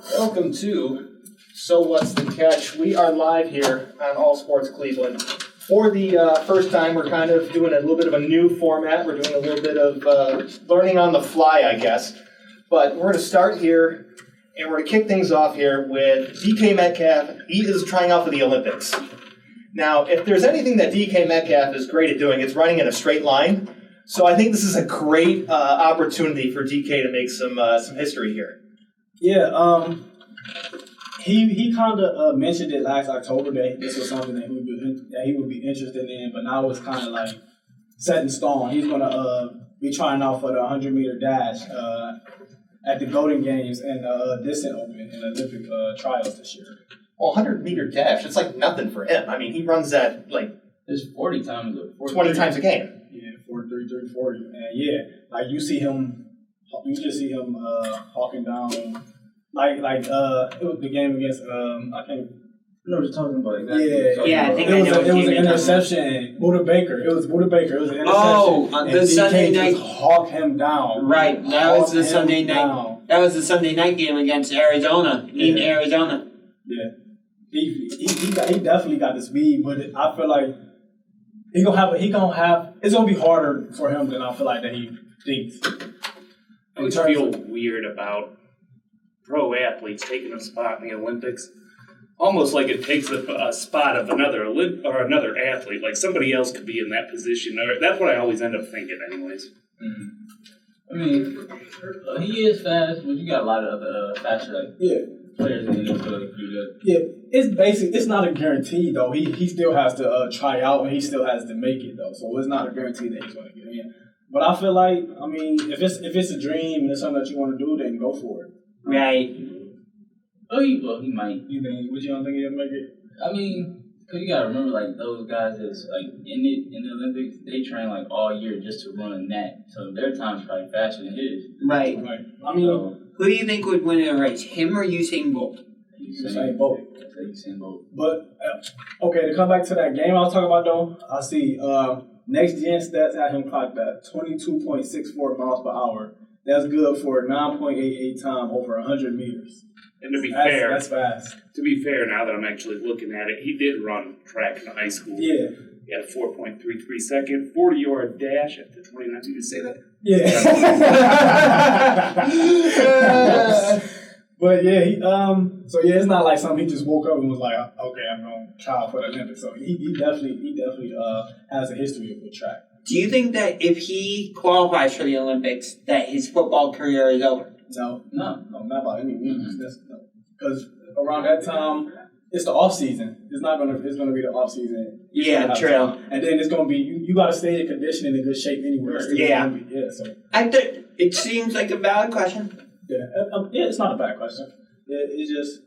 Welcome to So What's the Catch? We are live here on All Sports Cleveland. For the first time, we're kind of doing a little bit of a new format. We're doing a little bit of learning on the fly, I guess. But we're going to start here, and we're going to kick things off here with DK Metcalf. He is trying out for the Olympics. Now, if there's anything that DK Metcalf is great at doing, it's running in a straight line. So I think this is a great opportunity for DK to make some history here. Yeah, he kind of mentioned it last October that this was something that he would be interested in, but now it's kind of like set in stone. He's going to be trying out for the 100-meter dash at the Golden Games and Distant Open in Olympic trials this year. Well, 100-meter dash, it's like nothing for him. I mean, he runs that like it's 40 times 20 times a game. Yeah, 43, 340. And yeah, like you just see him hawking down. Like it was the game against I can't. No, we're talking about exactly. Yeah. I think it was I know an interception. Buda Baker. It was an interception. Oh, on the Sunday night. Just hawked him down. Right. That was the Sunday night. That was the Sunday night game against Arizona. In Arizona. Yeah. He definitely got the speed, but I feel like it's gonna be harder for him than I feel like that he thinks. I just feel weird about pro athletes taking a spot in the Olympics. Almost like it takes a spot of another athlete. Like somebody else could be in that position. That's what I always end up thinking, anyways. I mean, he is fast, but you got a lot of other faster players in the NFL. Yeah, it's basic. It's not a guarantee though. He still has to try out, and he still has to make it though. So it's not a guarantee that he's going to get in. But I feel like, I mean, if it's a dream and it's something that you want to do, then go for it. Right. He might. You don't think he'll make it? I mean, cause you gotta remember, like those guys that's like in the Olympics, they train like all year just to run that. So their time's probably faster than his. Right. I mean, who do you think would win in a race, him or Usain Bolt? Usain Bolt. Usain Bolt. But okay, to come back to that game I was talking about though, I see Next Gen Stats had him clocked at 22.64 miles per hour. That's good for a 9.88 time over 100 meters. And to be fair, that's fast. To be fair, now that I'm actually looking at it, he did run track in high school. Yeah. He had a 4.33 second, 40-yard dash at the 29. Did you say that? Yeah. But yeah, so yeah, it's not like something he just woke up and was like, okay, I'm going to try for the Olympics. So he definitely has a history with track. Do you think that if he qualifies for the Olympics, that his football career is over? No, not by any means. Because around that time, it's the off season. It's gonna be the off season. Yeah, true. And then it's gonna be you got to stay in condition and in good shape anyway. So it seems like a valid question. Yeah, it's not a bad question. It's just.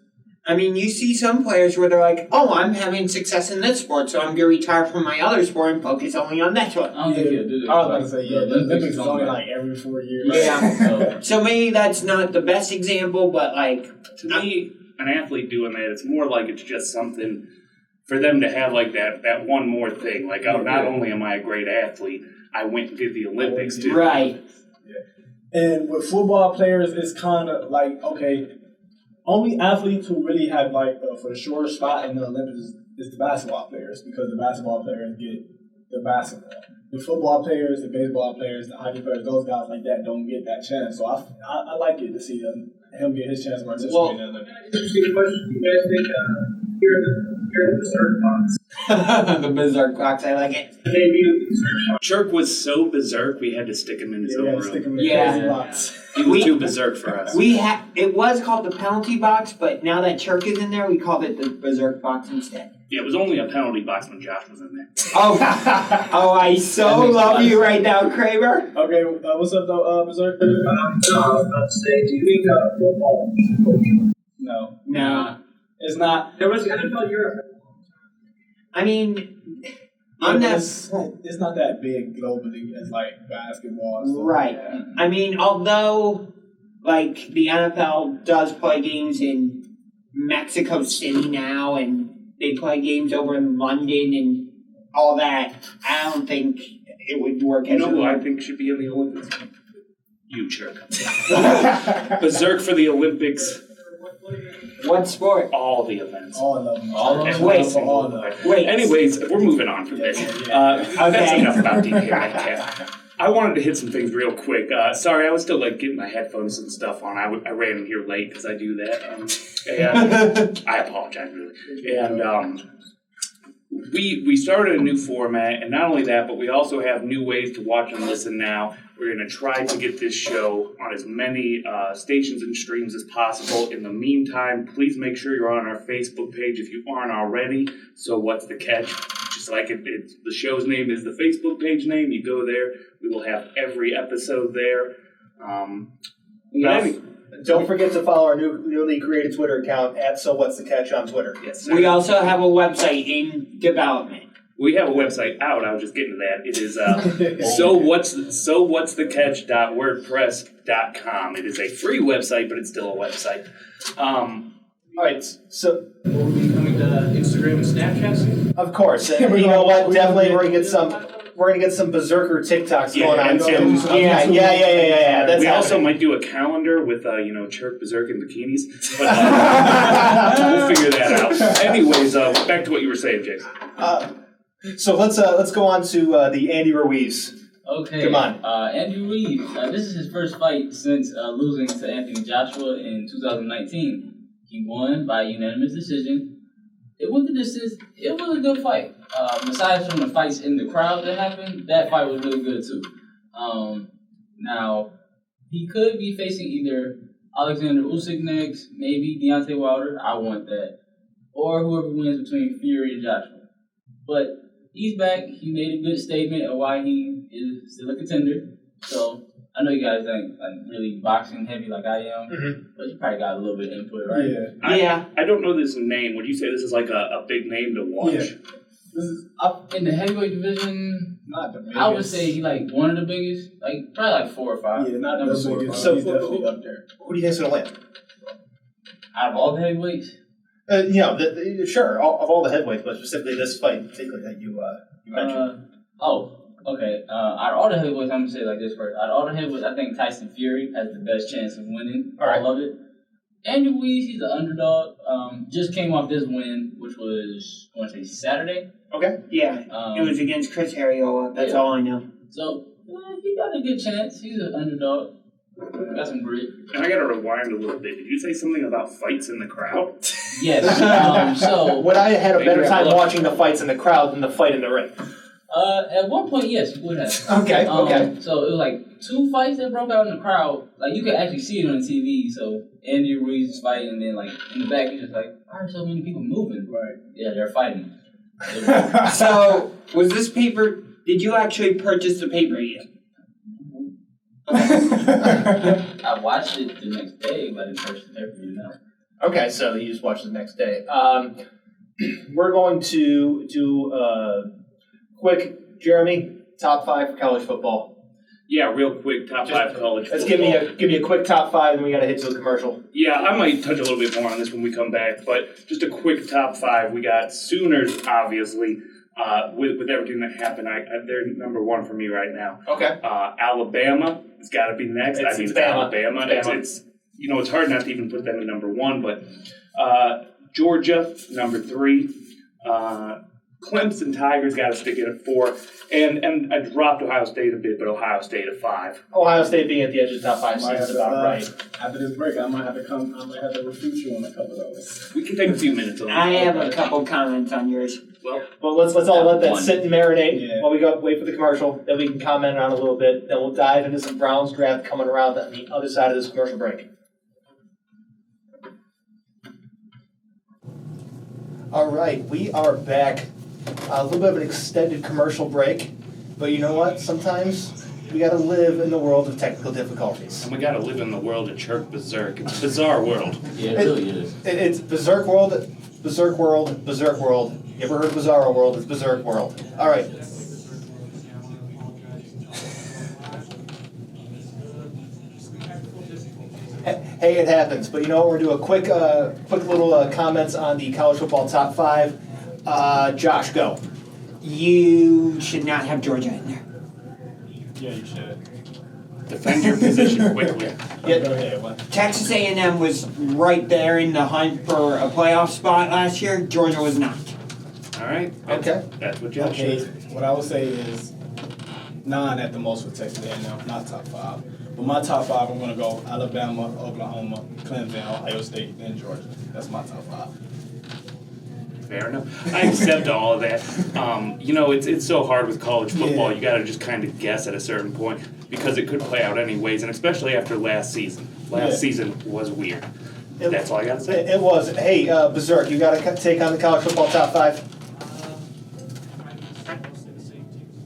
I mean, you see some players where they're like, "Oh, I'm having success in this sport, so I'm gonna retire from my other sport and focus only on that one." I don't think he'll do that. I was about to say, the Olympics is only like every 4 years. Yeah. So maybe that's not the best example, but like to me, an athlete doing that, it's more like it's just something for them to have like that one more thing. Like, not only am I a great athlete, I went and did the Olympics too. Right. Yeah. And with football players, it's kind of like, okay, only athletes who really have like for the sure spot in the Olympics is the basketball players, because the basketball players get the basketball. The football players, the baseball players, the hockey players, those guys like that don't get that chance. So I like it to see him get his chance to participate in the Olympics. Interesting question. You guys think here in the Berserk box? The Berserk box, I like it. Shirk was so berserk, we had to stick him in his own room. Crazy box. He was too berserk for us. It was called the penalty box, but now that Shirk is in there, we called it the Berserk box instead. Yeah, it was only a penalty box when Josh was in there. Oh, I so love you right now, Kramer. Okay, what's up though, Berserk? I was about to say, do you think football should coach? No. It's not. There was NFL Europe. I mean, it's not that big globally as like basketball. And stuff right. Like that. I mean, although like the NFL does play games in Mexico City now, and they play games over in London and all that, I don't think it would work. You know who I think should be in the Olympics? You, Shirk. Berserk for the Olympics. What sport? All the events. All of them. All of them? Every Wait. single All of them. event. Wait. Anyways, we're moving on from this. That's Okay. enough about DK Metcalf. I wanted to hit some things real quick. Sorry, I was still getting my headphones and stuff on. I ran in here late because I do that. And I apologize, really. And we started a new format, and not only that, but we also have new ways to watch and listen now. We're going to try to get this show on as many stations and streams as possible. In the meantime, please make sure you're on our Facebook page if you aren't already. So what's the catch? Just like the show's name is the Facebook page name. You go there. We will have every episode there. Don't forget to follow our newly created Twitter account at So What's the Catch on Twitter. Yes, sir. We also have a website in development. We have a website out. I was just getting to that. It is sowhatsthecatch.wordpress.com. It is a free website, but it's still a website. All right, so Will we be coming to Instagram and Snapchat soon? of course, and you know what? Definitely, we're gonna get some berserker TikToks going on too. Yeah. That's We also happening. might do a calendar with Chirk, Berserk, and bikinis. But we'll figure that out. Anyways, back to what you were saying, Jason. So let's go on to the Andy Ruiz. Okay. Come on. Andy Ruiz. This is his first fight since losing to Anthony Joshua in 2019. He won by unanimous decision. It was the distance. It was a good fight. Besides from the fights in the crowd that happened, that fight was really good too. Now he could be facing either Alexander Usyk next, maybe Deontay Wilder. I want that, or whoever wins between Fury and Joshua. But he's back. He made a good statement of why he is still a contender. So I know you guys ain't really boxing heavy like I am, but you probably got a little bit of input, right? Yeah. I don't know this name. Would you say this is like a big name to watch? Yeah. This is In the heavyweight division, not the biggest. I would say he like one of the biggest, like probably like 4 or 5. Yeah, not the Number 4 or biggest. 5. So he's definitely up there. Who do you think's gonna win? Out of all the heavyweights, Sure, of all the heavyweights, but specifically this fight in particular that you mentioned. Okay. Out of all the heavyweights, I'm gonna say it like this first. Out of all the heavyweights, I think Tyson Fury has the best chance of winning all of it. Andy Ruiz, he's the underdog. Just came off this win, which was I want to say Saturday. Okay. Yeah, it was against Chris Arreola. That's all I know. So he got a good chance. He's an underdog. Got some grit. And I got to rewind a little bit. Did you say something about fights in the crowd? Yes. So Would I have had a better time watching the fights in the crowd than the fight in the ring? at one point, yes, you would have. Okay. So it was like 2 fights that broke out in the crowd. Like you could actually see it on TV. So Andy Ruiz is fighting, and then like in the back, you're just like, why are so many people moving? Right. Yeah, they're fighting. So, was this paper, did you actually purchase the paper yet? I watched it the next day, but I didn't purchase the pay-per-view now. Okay, so you just watch the next day. We're going to do quick, Jeremy, top 5 for college football. Yeah, real quick, top 5 college Let's football. give me a quick top 5, and we got to hit to a commercial. Yeah, I might touch a little bit more on this when we come back, but just a quick top 5. We got Sooners, obviously, with everything that happened. They're number 1 for me right now. Okay. Alabama has got to be next. It's It's Bama. Alabama. It's Bama. It's it's hard not to even put them in number 1, but Georgia, number 3. Clemson Tigers got to stick it at 4. And I dropped Ohio State a bit, but Ohio State at 5. Ohio State being at the edge of the top 5 seems about right. After this break, I might have to refute you on a couple of those. We can take a few minutes on that. I have a couple comments on yours. Well, let's all let that One. sit and marinate Yeah. while we go wait for the commercial. Then we can comment on it a little bit. Then we'll dive into some Browns draft coming around on the other side of this commercial break. All right, we are back. A little bit of an extended commercial break, but you know what? Sometimes we got to live in the world of technical difficulties. And we got to live in the world of Chirk Berserk. It's a bizarre world. Yeah, it really is. It's Berserk World, Berserk World, Berserk World. You ever heard of Bizarro World? It's Berserk World. All right. Hey, it happens. But you know what? We're going to do a quick little comments on the college football top 5. Josh, go. You should not have Georgia in there. Yeah, you should. Defend your position quickly. Yeah. Go ahead. What? Texas A&M was right there in the hunt for a playoff spot last year. Georgia was not. All right. Okay. That's what Josh Okay, said. what I would say is 9 at the most for Texas A&M, not top 5. But my top 5, I'm gonna go Alabama, Oklahoma, Clemson, Ohio State, then Georgia. That's my top 5. Fair enough. I accept all of that. It's so hard with college football. Yeah. You got to just kind of guess at a certain point because it could play out anyways, and especially after last season. Last season was weird. That's all I got to say. It was. Hey, Berserk, you got to take on the college football top 5? Mostly the same teams.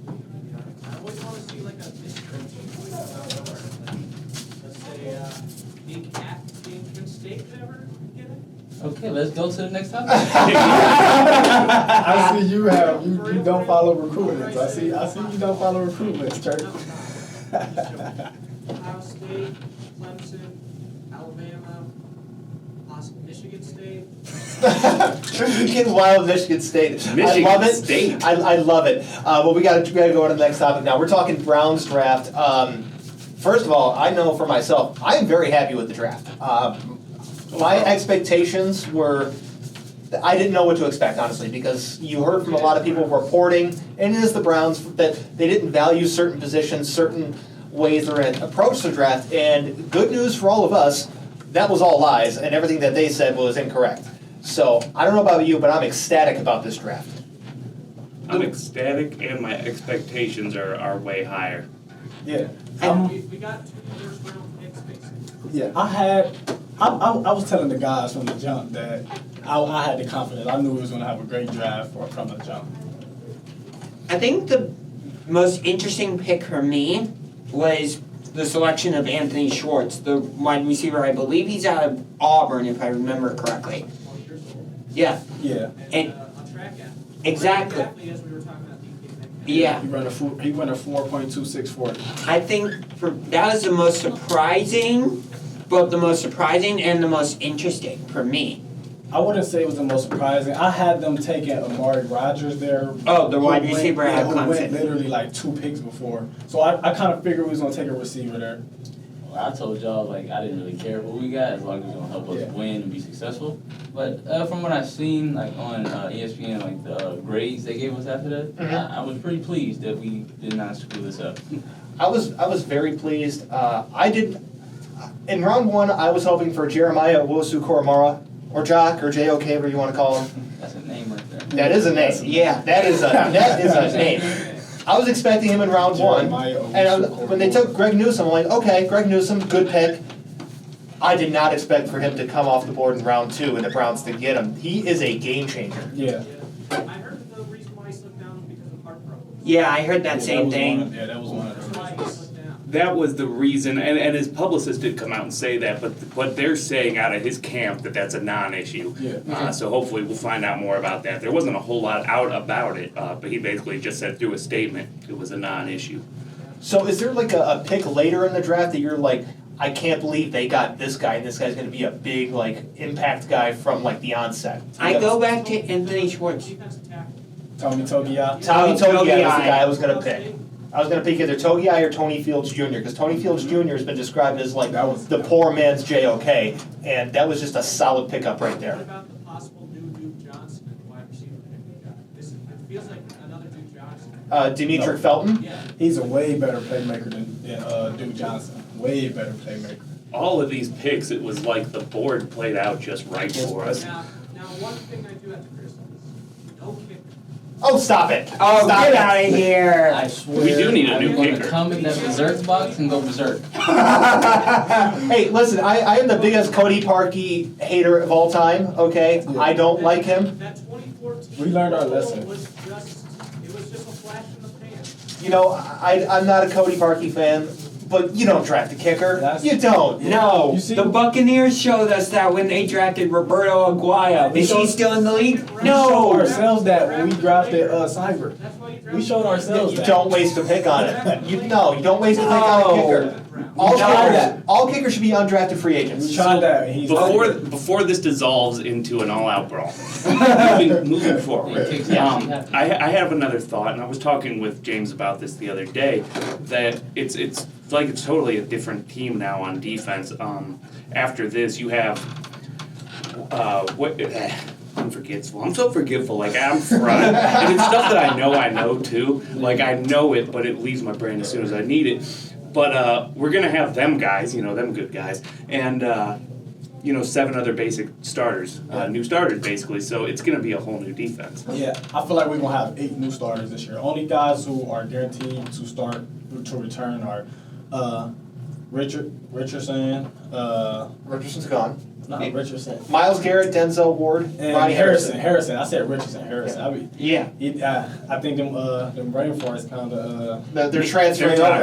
I always want to see like a mystery team. Let's say Big Cat, Michigan State, ever get it? Okay, let's go to the next topic. I see you don't follow recruitments. I see you don't follow recruitments, Church. Ohio State, Clemson, Alabama, possibly Michigan State. Michigan Wild, Michigan State. I Michigan love it. State. I love it. Well, we got to go on to the next topic now. We're talking Browns draft. First of all, I know for myself, I'm very happy with the draft. My expectations were, I didn't know what to expect, honestly, because you heard from a lot of people reporting, and it is the Browns, that they didn't value certain positions, certain ways they're going to approach the draft, and good news for all of us, that was all lies, and everything that they said was incorrect. So, I don't know about you, but I'm ecstatic about this draft. I'm ecstatic, and my expectations are way higher. Yeah. We got 2 first round picks basically. Yeah, I was telling the guys from the jump that I had the confidence. I knew we was going to have a great draft from the jump. I think the most interesting pick for me was the selection of Anthony Schwartz, the wide receiver. I believe he's out of Auburn, if I remember correctly. 20 years old. Yeah, Yeah. and A track athlete. exactly. Athlete, as we were talking about DK. Yeah, He ran a 4.2640. I think that was the most surprising, both the most surprising and the most interesting for me. I wouldn't say it was the most surprising. I had them taking Amari Rodgers there. Oh, the wide who went- receiver out of who went Clemson. literally like 2 picks before. So I kind of figured we was going to take a receiver there. Well, I told y'all, like, I didn't really care who we got as long as it's gonna help us Yeah. win and be successful. But from what I've seen, like, on ESPN, like, the grades they gave us after that, I was pretty pleased that we did not screw this up. I was very pleased. In round 1, I was hoping for Jeremiah Owusu-Koramoah, or Jock, or J.O.K., whatever you want to call him. That's a name right there. That is a name. Yeah. That is a name. I was expecting him in round 1, Jeremiah and Owusu-Koramoah. when they took Greg Newsome, I'm like, okay, Greg Newsome, good pick. I did not expect for him to come off the board in round 2 and the Browns to get him. He is a game changer. Yeah. I heard the reason why he slipped down was because of heart problems. Yeah, I heard that same was thing. that was one of That's the why he reasons. slipped down. That was the reason, and his publicist did come out and say that, but they're saying out of his camp that that's a non-issue. Yeah. So hopefully we'll find out more about that. There wasn't a whole lot out about it, but he basically just said through a statement it was a non-issue. So is there like a pick later in the draft that you're like, I can't believe they got this guy, and this guy's going to be a big like impact guy from like the onset? I go back to Anthony Schwartz. Defensive tackle. Tommy Togiai. Tommy Oh, Togiai was the Togiai. guy I was going to pick. I was going to pick either Togiai or Tony Fields Jr. because Tony Fields Jr. has been described as like That was- the poor man's JOK, and that was just a solid pickup right What there. about the possible new Duke Johnson at the wide receiver pick we got? It feels like another Duke Johnson. Demetric No. Felton. Yeah. He's a way better playmaker than Duke Johnson. Way better playmaker. All of these picks, it was like the board played out just right for us. Now, one thing I do have to criticize, no kicker. Oh, stop it! Oh, Stop get it. out of here! I swear, We do need a I'm new gonna kicker. come in that berserk box and go berserk. Hey, listen, I am the biggest Cody Parkey hater of all time, okay? Yeah. I don't like him. That 2014 We learned our Super Bowl lesson. was just a flash in the pan. You know, I'm not a Cody Parkey fan, but you don't draft a kicker. That's- You don't. No, You see- the Buccaneers showed us that when they drafted Roberto Aguayo. Is he still in the league? We showed No! ourselves that when we drafted Cyber. That's why you We drafted showed ourselves You that. don't waste a pick on it. You don't waste a pick on a No. kicker. All tried kickers, all kickers should be undrafted free agents. We tried that. And he's Before this dissolves into an all-out brawl, moving forward, I have another thought, and I was talking with James about this the other day, that it's it's totally a different team now on defense. After this, you have unforgivable. I'm so forgetful. Like I'm fried, and it's stuff that I know too. Like I know it, but it leaves my brain as soon as I need it. But we're gonna have them guys, them good guys, and 7 other basic starters, new starters basically. So it's gonna be a whole new defense. Yeah, I feel like we're gonna have 8 new starters this year. Only guys who are guaranteed to start to return are Richardson. Richardson's gone. Not Richardson. Miles Garrett, Denzel Ward, And Ronnie Harrison. I said Richardson. Harrison. Yeah. I think them Rainforests kind of. They're transferring over.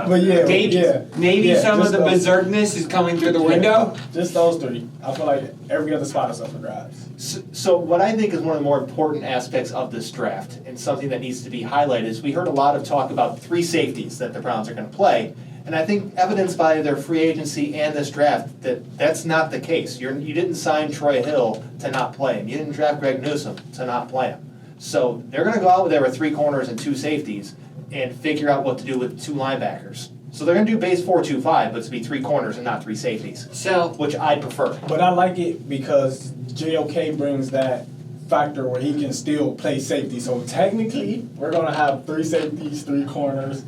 But yeah, Maybe some of just the those- berserkness is coming through the window. Just those 3. I feel like every other spot is up for grabs. So what I think is one of the more important aspects of this draft, and something that needs to be highlighted, is we heard a lot of talk about 3 safeties that the Browns are going to play. And I think evidenced by their free agency and this draft that that's not the case. You didn't sign Troy Hill to not play him. You didn't draft Greg Newsome to not play him. So they're going to go out there with 3 corners and 2 safeties and figure out what to do with 2 linebackers. So they're going to do base 4-2-5, but it's to be 3 corners and not 3 safeties. So, which I prefer. But I like it because JOK brings that factor where he can still play safety. So technically, we're going to have 3 safeties, 3 corners.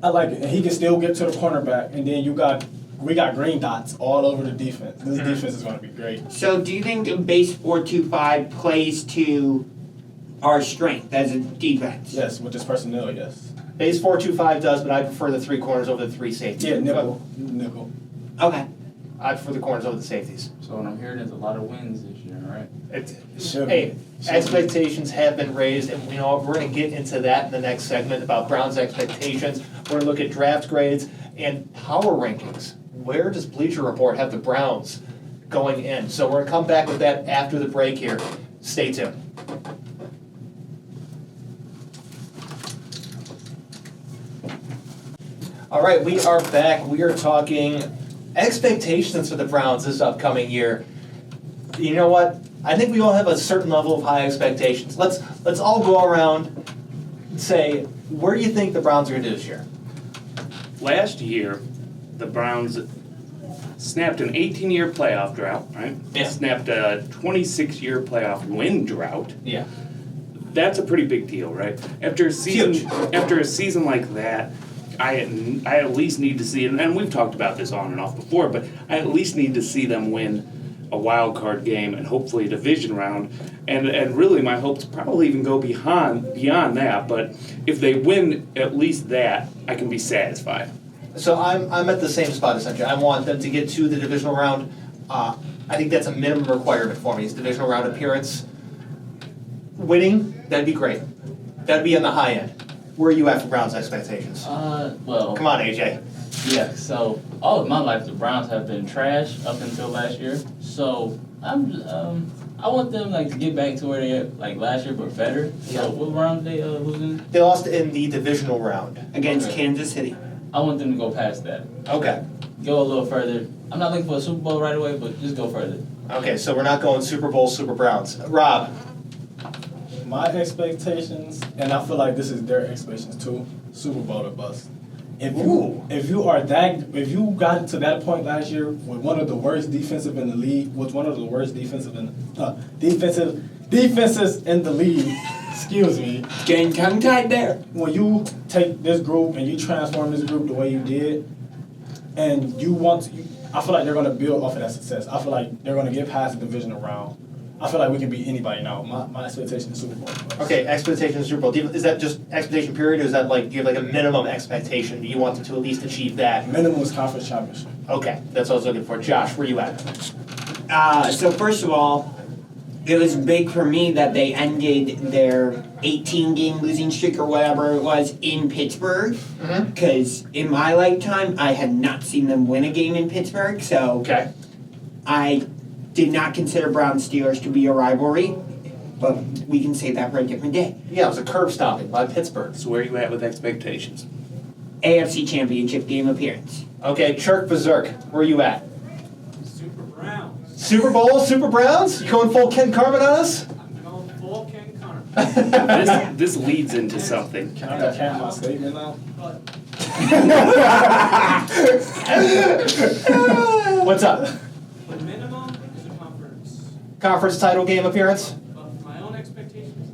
I like it. And he can still get to the cornerback. And then we got green dots all over the defense. This defense is going to be great. So do you think the base 4-2-5 plays to our strength as a defense? Yes, with this personnel, yes. Base 4-2-5 does, but I prefer the 3 corners over the 3 safeties. Yeah, nickel. Okay. I prefer the corners over the safeties. So what I'm hearing is a lot of wins this year, right? Expectations have been raised, and we're going to get into that in the next segment about Browns' expectations. We're going to look at draft grades and power rankings. Where does Bleacher Report have the Browns going in? So we're going to come back with that after the break here. Stay tuned. All right, we are back. We are talking expectations for the Browns this upcoming year. You know what? I think we all have a certain level of high expectations. Let's all go around and say, where do you think the Browns are going to do this year? Last year, the Browns snapped an 18-year playoff drought, right? Yeah. Snapped a 26-year playoff win drought. Yeah. That's a pretty big deal, right? After a season like that, I at least need to see, and we've talked about this on and off before, but I at least need to see them win a wild card game and hopefully a division round, and really my hopes probably even go beyond that. But if they win at least that, I can be satisfied. So I'm at the same spot essentially. I want them to get to the divisional round. I think that's a minimum requirement for me. Is divisional round appearance. Winning, that'd be great. That'd be on the high end. Where are you at for Browns expectations? Well. Come on, AJ. Yeah, so all of my life the Browns have been trash up until last year. So I want them to get back to where they at last year but better. Yeah. So what round did they lose in? They lost in the divisional round. Against Kansas City. I want them to go past that. Okay. Go a little further. I'm not looking for a Super Bowl right away, but just go further. Okay, so we're not going Super Bowl, Super Browns. Rob. My expectations, and I feel like this is their expectations too, Super Bowl or bust. If you got to that point last year with one of the worst defenses in the league, defenses in the league, excuse me. Getting tongue tied there. When you take this group and you transform this group the way you did, and I feel like they're gonna build off of that success. I feel like they're gonna get past the divisional round. I feel like we can beat anybody now. My expectation is Super Bowl. Okay, expectation is Super Bowl. Is that just expectation period, or is that do you have a minimum expectation? Do you want them to at least achieve that? Minimum is conference championship. Okay, that's what I was looking for. Josh, where you at? So first of all, it was big for me that they ended their 18-game losing streak or whatever it was in Pittsburgh. Because in my lifetime, I had not seen them win a game in Pittsburgh. So Okay. I did not consider Browns Steelers to be a rivalry, but we can save that for a different day. Yeah, it was a curb stomping by Pittsburgh. So where are you at with expectations? AFC Championship game appearance. Okay, Chirk Berserk, where are you at? Super Browns. Super Bowl, Super Browns? You going full Ken Carmen on us? I'm going full Ken Carmen. This leads into something. Can I recant my statement now? But What's up? The minimum is a conference. Conference title game appearance? But my own expectations,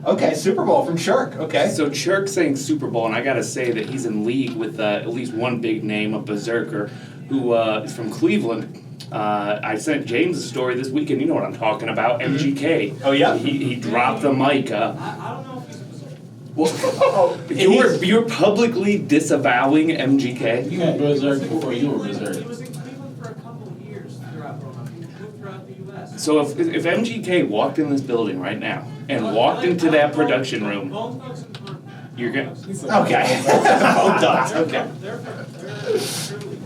Okay, Super Bowl from Shirk. Okay. So Chirk saying Super Bowl, and I gotta say that he's in league with at least one big name, a berserker, who is from Cleveland. I sent James a story this weekend. You know what I'm talking about? MGK. Oh, yeah? He dropped the mic. I don't know if he's a Well, you're publicly disavowing MGK. You were berserk before you were berserk. He was in Cleveland for a couple of years throughout growing up. He moved throughout the U.S. So if MGK walked in this building right now and walked into that production room, Bone Thugs and Hunt. you're gonna. Okay. Both dots. Okay. They're truly.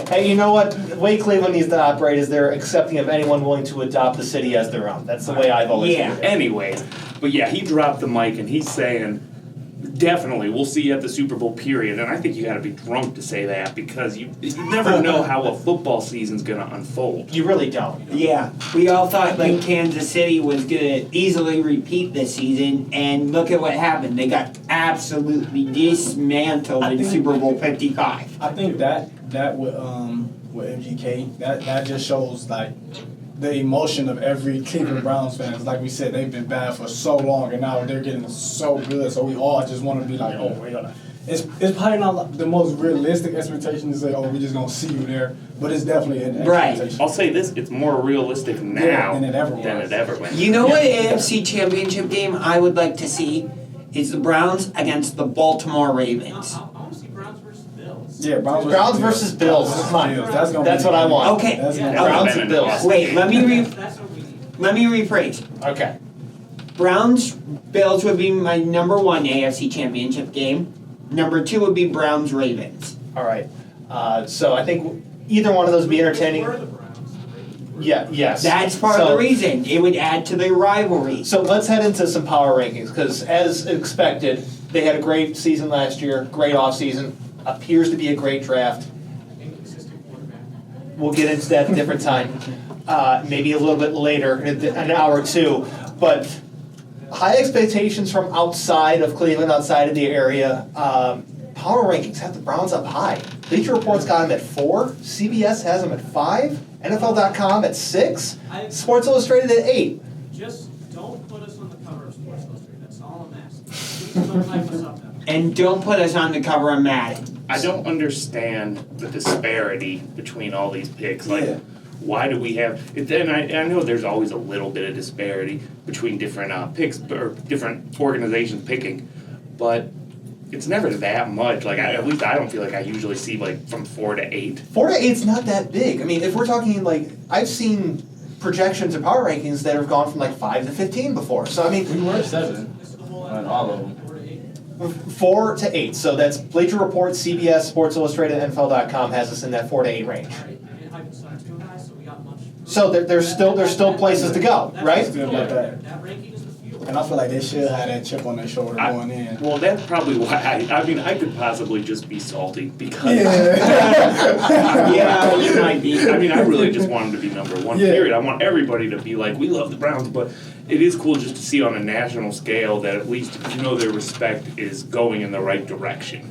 Hey, you know what? The way Cleveland needs to operate is they're accepting of anyone willing to adopt the city as their own. That's the way I've always Yeah. viewed it. Anyways, but yeah, he dropped the mic and he's saying, definitely, we'll see you at the Super Bowl, period. And I think you got to be drunk to say that because you never know how a football season's going to unfold. You really don't. Yeah, we all thought like Kansas City was gonna easily repeat this season, and look at what happened. They got absolutely dismantled in Super Bowl 55. I think that with MGK, that just shows like the emotion of every Cleveland Browns fan. 'Cause like we said, they've been bad for so long, and now they're getting so good. So we all just want to be like, oh, we're gonna. It's probably not like the most realistic expectation to say, oh, we're just gonna see you there, but it's definitely an Right. expectation. I'll say this, it's more realistic now than it ever was. was. You know what AFC Championship game I would like to see is the Browns against the Baltimore Ravens. I want to see Browns versus Bills. Yeah, Browns versus Bills. That's mine. That's what I want. Okay, That's gonna be Browns and Bills. wait, That's what we need. let me rephrase. Okay. Browns Bills would be my number one AFC Championship game. Number two would be Browns Ravens. All right. So I think either one of those would be entertaining. Were the Browns, the Ravens were. Yeah. Yes. That's part of the reason. It would add to the rivalry. So let's head into some power rankings because, as expected, they had a great season last year, great offseason, appears to be a great draft. Inconsistent quarterback. We'll get into that at a different time, maybe a little bit later, in an hour or two. But high expectations from outside of Cleveland, outside of the area. Power rankings have the Browns up high. Bleacher Report's got them at 4. CBS has them at 5. NFL.com at 6. Sports Illustrated at 8. Just don't put us on the cover of Sports Illustrated. That's all I'm asking. Please don't hype us up that much. And don't put us on the cover of Madden. I don't understand the disparity between all these picks. Like, Yeah. why do we have? And I know there's always a little bit of disparity between different picks or different organizations picking, but it's never that much. Like, at least I don't feel like I usually see like from 4 to 8. 4 to 8's not that big. I mean, if we're talking like, I've seen projections of power rankings that have gone from like 5 to 15 before. So I mean, We were 7 This is the whole on all of them. 4 to 8. 4 to 8. So that's Bleacher Report, CBS, Sports Illustrated, NFL.com has us in that 4 to 8 range. All right, we didn't hype us up too high, so we got much. So there's still places to go, right? Still got that. That ranking is the fuel. And I feel like they should have that chip on their shoulder going in. Well, that's probably why. I mean, I could possibly just be salty because. Yeah, you might be. I mean, I really just want them to be number one. Yeah. Period. I want everybody to be like, we love the Browns, but it is cool just to see on a national scale that at least their respect is going in the right direction.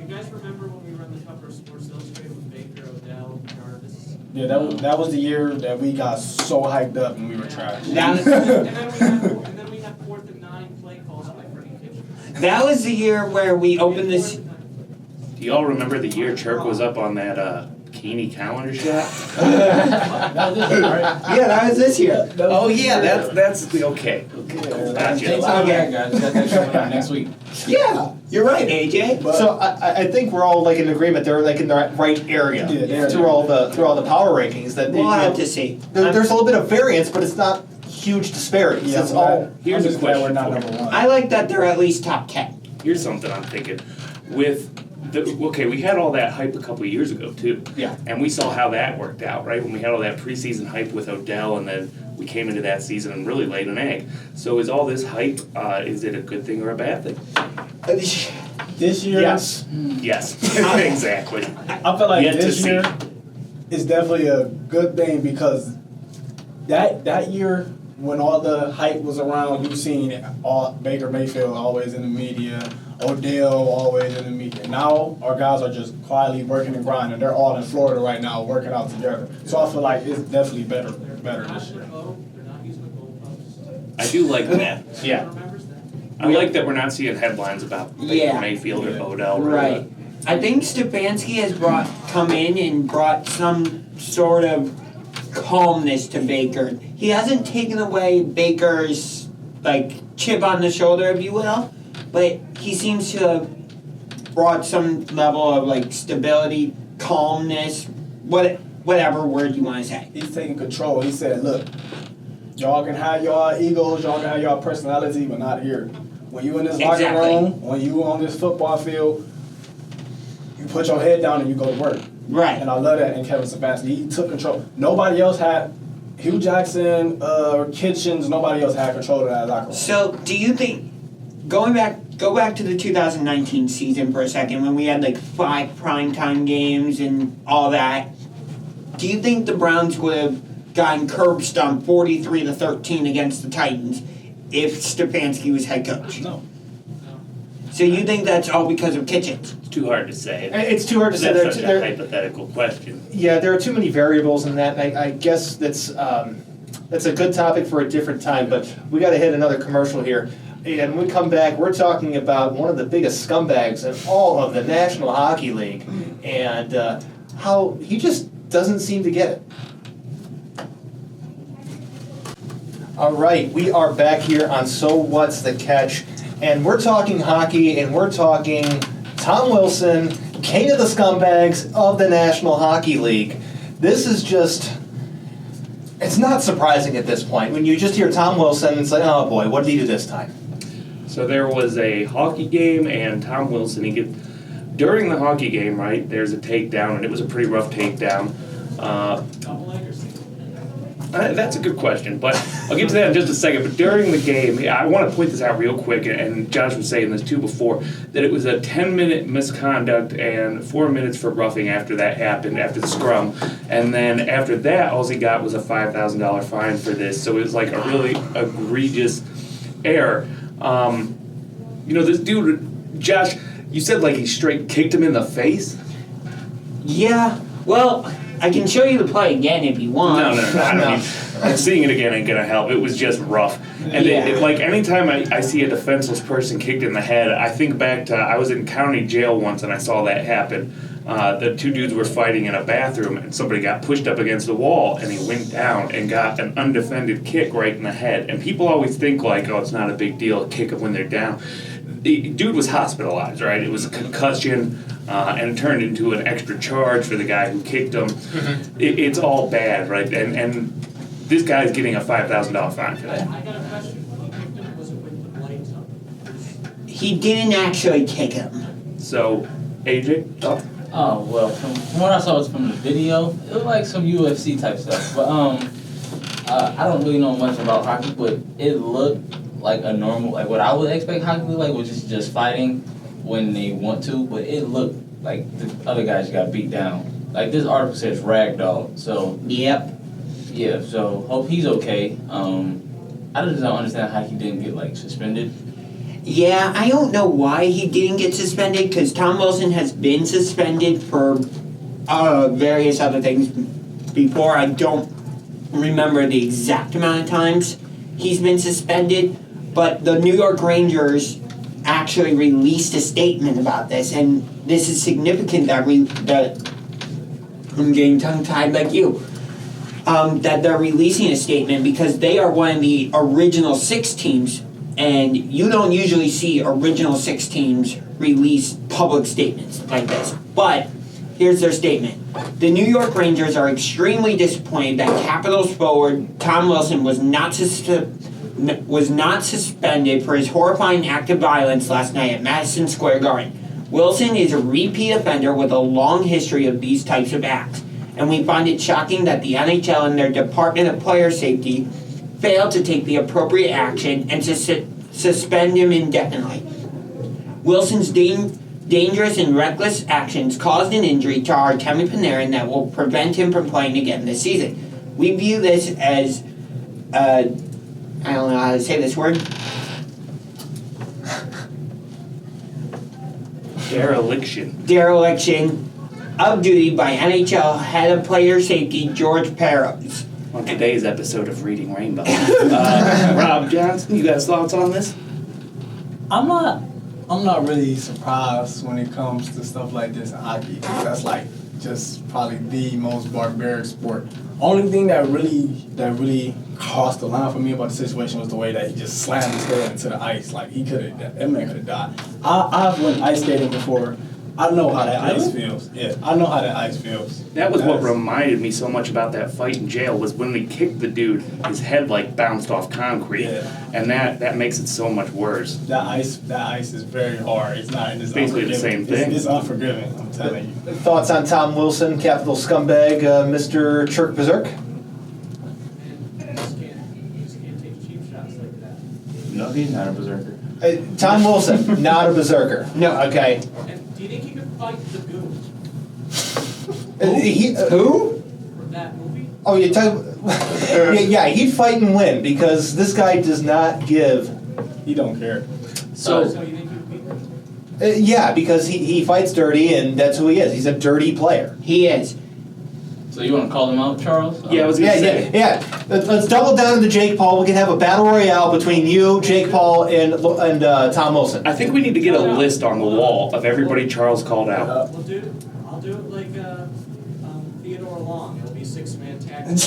You guys remember when we run the cover of Sports Illustrated with Baker, Odell, Jarvis? Yeah, that was the year that we got so hyped up and we were trash. That, And then we had 4th and 9 play calls by Freddie Kitchens. that was the year where we opened this. Do y'all remember the year Chirk was up on that Keeney calendar shot? That was this, right? Yeah, that was this year. Oh yeah, that's the okay. Cool. Gotcha. James, Okay. guys, we got that coming out next week. Yeah, you're right, AJ. So I think we're all like in agreement. They're like in the right area Yeah, they're- through all the power rankings. That We'll have to see. there's a little bit of variance, but it's not huge disparities. Yeah, It's all. Here's I'm a just glad we're question not for you. number one. I like that they're at least top 10. Here's something I'm thinking. We had all that hype a couple of years ago too. Yeah. And we saw how that worked out, right? When we had all that preseason hype with Odell, and then we came into that season and really laid an egg. So is all this hype, is it a good thing or a bad thing? This year, Yes. Yes, exactly. I feel like Yet to this see. year is definitely a good thing because that year when all the hype was around, you seen all Baker Mayfield always in the media, Odell always in the meeting. Now our guys are just quietly working and grinding. They're all in Florida right now working out together. So I feel like it's definitely better They're not this in the year. vote, they're not using the goalposts. I do like that. Yeah. Remembers that? I like that we're not seeing headlines about Baker Yeah. Mayfield or Odell. Right. I think Stefanski has come in and brought some sort of calmness to Baker. He hasn't taken away Baker's chip on the shoulder, if you will, but he seems to have brought some level of stability, calmness, whatever word you want to say. He's taking control. He said, look, y'all can have y'all egos, y'all can have y'all personality, but not here. When you in this locker Exactly. room, when you on this football field, you put your head down and you go to work. Right. And I love that in Kevin Stefanski. He took control. Nobody else had, Hugh Jackson, Kitchens, nobody else had control of that locker room. So, do you think, go back to the 2019 season for a second when we had 5 primetime games and all that. Do you think the Browns would have gotten curb stomped 43-13 against the Titans if Stefanski was head coach? No. So you think that's all because of Kitchens? It's too hard to say. It's too hard to say. That's such a hypothetical question. Yeah, there are too many variables in that, and I guess that's a good topic for a different time, but we got to hit another commercial here. And when we come back, we're talking about one of the biggest scumbags in all of the National Hockey League, and how he just doesn't seem to get it. All right, we are back here on So What's the Catch, and we're talking hockey, and we're talking Tom Wilson, king of the scumbags of the National Hockey League. This is just, it's not surprising at this point. When you just hear Tom Wilson, it's like, oh boy, what did he do this time? So there was a hockey game, and Tom Wilson, during the hockey game, right, there's a takedown, and it was a pretty rough takedown. Double leg or single? That's a good question, but I'll get to that in just a second. But during the game, I want to point this out real quick, and Josh was saying this too before, that it was a 10-minute misconduct and 4 minutes for roughing after that happened, after the scrum. And then after that, all he got was a $5,000 fine for this. So it was a really egregious error. This dude, Josh, you said he straight kicked him in the face? Yeah. Well, I can show you the play again if you want. No, I don't need, seeing it again ain't gonna help. It was just rough. And Yeah. anytime I see a defenseless person kicked in the head, I think back to, I was in county jail once and I saw that happen. The 2 dudes were fighting in a bathroom and somebody got pushed up against the wall and he went down and got an undefended kick right in the head. And people always think oh, it's not a big deal, kick them when they're down. The dude was hospitalized, right? It was a concussion, and it turned into an extra charge for the guy who kicked him. Mm-hmm. It's all bad, right? And this guy's getting a $5,000 fine for that. I got a question. When he kicked him, was it with the blades up? He didn't actually kick him. So, AJ? Oh, well, from what I saw from the video, it was like some UFC type stuff. But I don't really know much about hockey, but it looked like a normal, what I would expect hockey to look like, which is just fighting when they want to, but it looked like the other guys got beat down. This article says ragdoll, so Yep. yeah, so hope he's okay. I just don't understand how he didn't get suspended. Yeah, I don't know why he didn't get suspended, because Tom Wilson has been suspended for various other things before. I don't remember the exact amount of times he's been suspended, but the New York Rangers actually released a statement about this, and this is significant that I'm getting tongue-tied like you, that they're releasing a statement because they are one of the original 6 teams, and you don't usually see original 6 teams release public statements like this. But here's their statement. The New York Rangers are extremely disappointed that Capitals forward Tom Wilson was not suspended for his horrifying act of violence last night at Madison Square Garden. Wilson is a repeat offender with a long history of these types of acts, and we find it shocking that the NHL and their Department of Player Safety failed to take the appropriate action and to suspend him indefinitely. Wilson's dangerous and reckless actions caused an injury to Artemi Panarin that will prevent him from playing again this season. We view this as, I don't know how to say this word. dereliction of duty by NHL head of player safety George Peros. On today's episode of Reading Rainbow. Rob Johnson, you got thoughts on this? I'm not really surprised when it comes to stuff like this in hockey. That's like just probably the most barbaric sport. Only thing that really crossed the line for me about the situation was the way that he just slammed his head into the ice. Like that man could have died. I've went ice skating before. I know how that ice feels. Yeah, I know how that ice feels. That was what reminded me so much about that fight in jail was when they kicked the dude, his head like bounced off concrete, and that makes it so much worse. That ice is very hard. It's not. It's basically the same thing. It's unforgiving. I'm telling you. Thoughts on Tom Wilson, capital scumbag, Mr. Chirk Berserk? You just can't take cheap shots like that. No, he's not a berserker. Tom Wilson, not a berserker. No. Okay. And do you think he could fight the goon Who? from that movie? Oh, you talk. yeah, he'd fight and win because this guy does not give. He don't care. So you think he would beat him? Yeah, because he fights dirty and that's who he is. He's a dirty player. He is. So you want to call him out, Charles? Yeah, I was gonna say. Yeah. Let's double down into Jake Paul. We can have a battle royale between you, Jake Paul, and Tom Wilson. I think we need to get a list on the wall of everybody Charles called out. I'll do it like Theodore Long. It'll be 6-man tag team.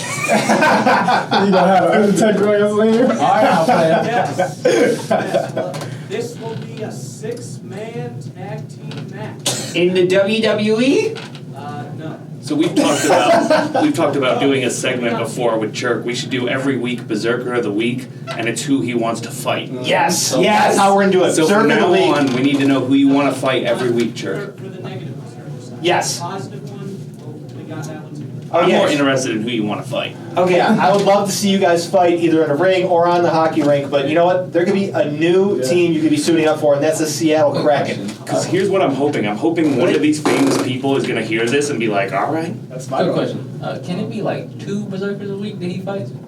You gonna have an Undertaker on your sleeve? All right, I'll play it. Yes. Well, this will be a 6-man tag team match. In the WWE? No. So we've talked about doing a segment before with Chirk. We should do every week Berserker of the Week, and it's who he wants to fight. Yes, that's how we're gonna do it. So Berserker from of the now week. on, we need to know who you want to fight every week, Chirk. For the negative side. Yes. The positive one, well, we got that one too. I'm yes. more interested in who you want to fight. Okay, I would love to see you guys fight either in a ring or on the hockey rink, but you know what? There could be a new team you could be suiting up for, and that's the Seattle Kraken. Because here's what I'm hoping. I'm hoping one of these famous people is going to hear this and be like, all right. That's my Good question. Can it be like 2 berserkers a week that he fights? You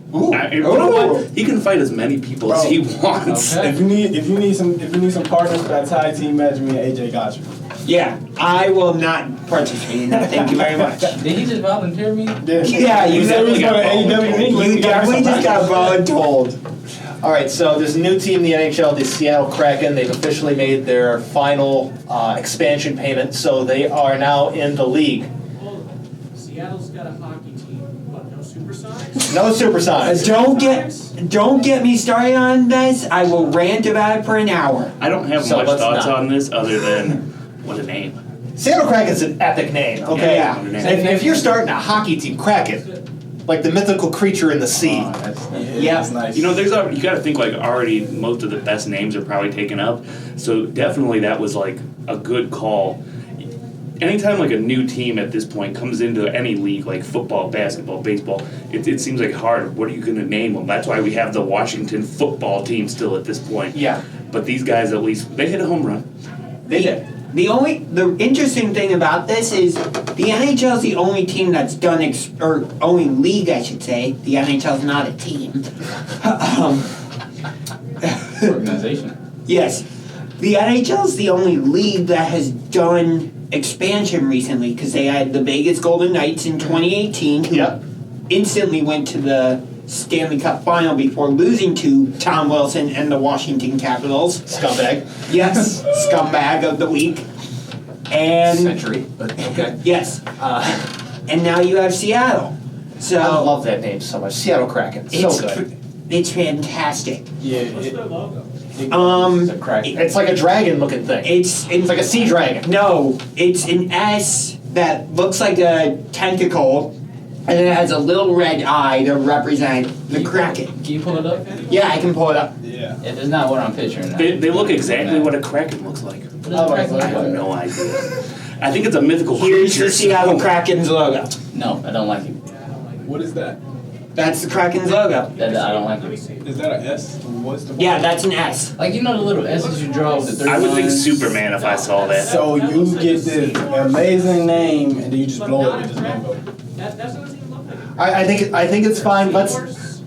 know what? He can fight as many people as he wants. Okay. If you need some partners for that tag team match, me and AJ got you. Yeah, I will not participate in that. Thank you very much. Did he just volunteer me? Yeah, you definitely got You definitely just got voluntold. All right, so there's a new team in the NHL, the Seattle Kraken. They've officially made their final expansion payment, so they are now in the league. Well, Seattle's got a hockey team. What, no Supersonics? No Supersonics. Don't get me started on this. I will rant about it for an hour. I don't have So much let's thoughts not. on this other than what a name. Seattle Kraken's an epic name, okay? Yeah. If you're starting a hockey team, Kraken, like the mythical creature in the sea. That's nice. You know, you got to think like already most of the best names are probably taken up. So definitely that was like a good call. Anytime like a new team at this point comes into any league, like football, basketball, baseball, it seems like hard. What are you going to name them? That's why we have the Washington football team still at this point. Yeah. But these guys at least, they hit a home run. They did. The interesting thing about this is the NHL is the only team that's done or only league, I should say. The NHL is not a team. Organization. Yes, the NHL is the only league that has done expansion recently because they had the Vegas Golden Knights in 2018, who instantly went to the Stanley Cup final before losing to Tom Wilson and the Washington Capitals. Scumbag. Yes, scumbag of the week. And Century, but okay. yes, and now you have Seattle. So I love that name so much. Seattle Kraken. So good. It's fantastic. Yeah. What's their logo? It's a Kraken. It's like a dragon looking thing. It's like a sea dragon. No, it's an S that looks like a tentacle, and it has a little red eye to represent the Kraken. Can you pull it up? Yeah, I can pull it up. Yeah. It is not what I'm picturing. Now. They look exactly what a Kraken looks like. What does a Kraken I look have like? no idea. I think it's a mythical Here's creature. the Seattle Kraken's logo. No, I don't like it. What is that? That's the Kraken's logo. I don't like Let me it. see. Is that an S? What's the Yeah, that's an S. Like, you know the little S's you draw with the 3 I would think lines? Superman if I saw that. So you get this amazing name and then you just blow it with this logo. That doesn't even look like it. I think it's fine. Let's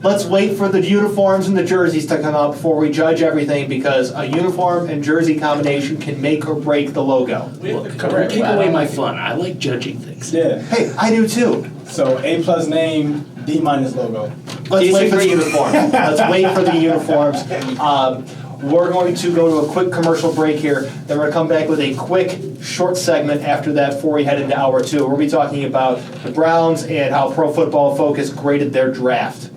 let's wait for the uniforms and the jerseys to come out before we judge everything, because a uniform and jersey combination can make or break the logo. Look, don't take away my fun. I like judging things. Yeah. Hey, I do too. So A+ name, D- logo. Let's wait for the uniform. Let's wait for the uniforms. We're going to go to a quick commercial break here. Then we're going to come back with a quick, short segment after that before we head into hour 2. We'll be talking about the Browns and how Pro Football Focus graded their draft.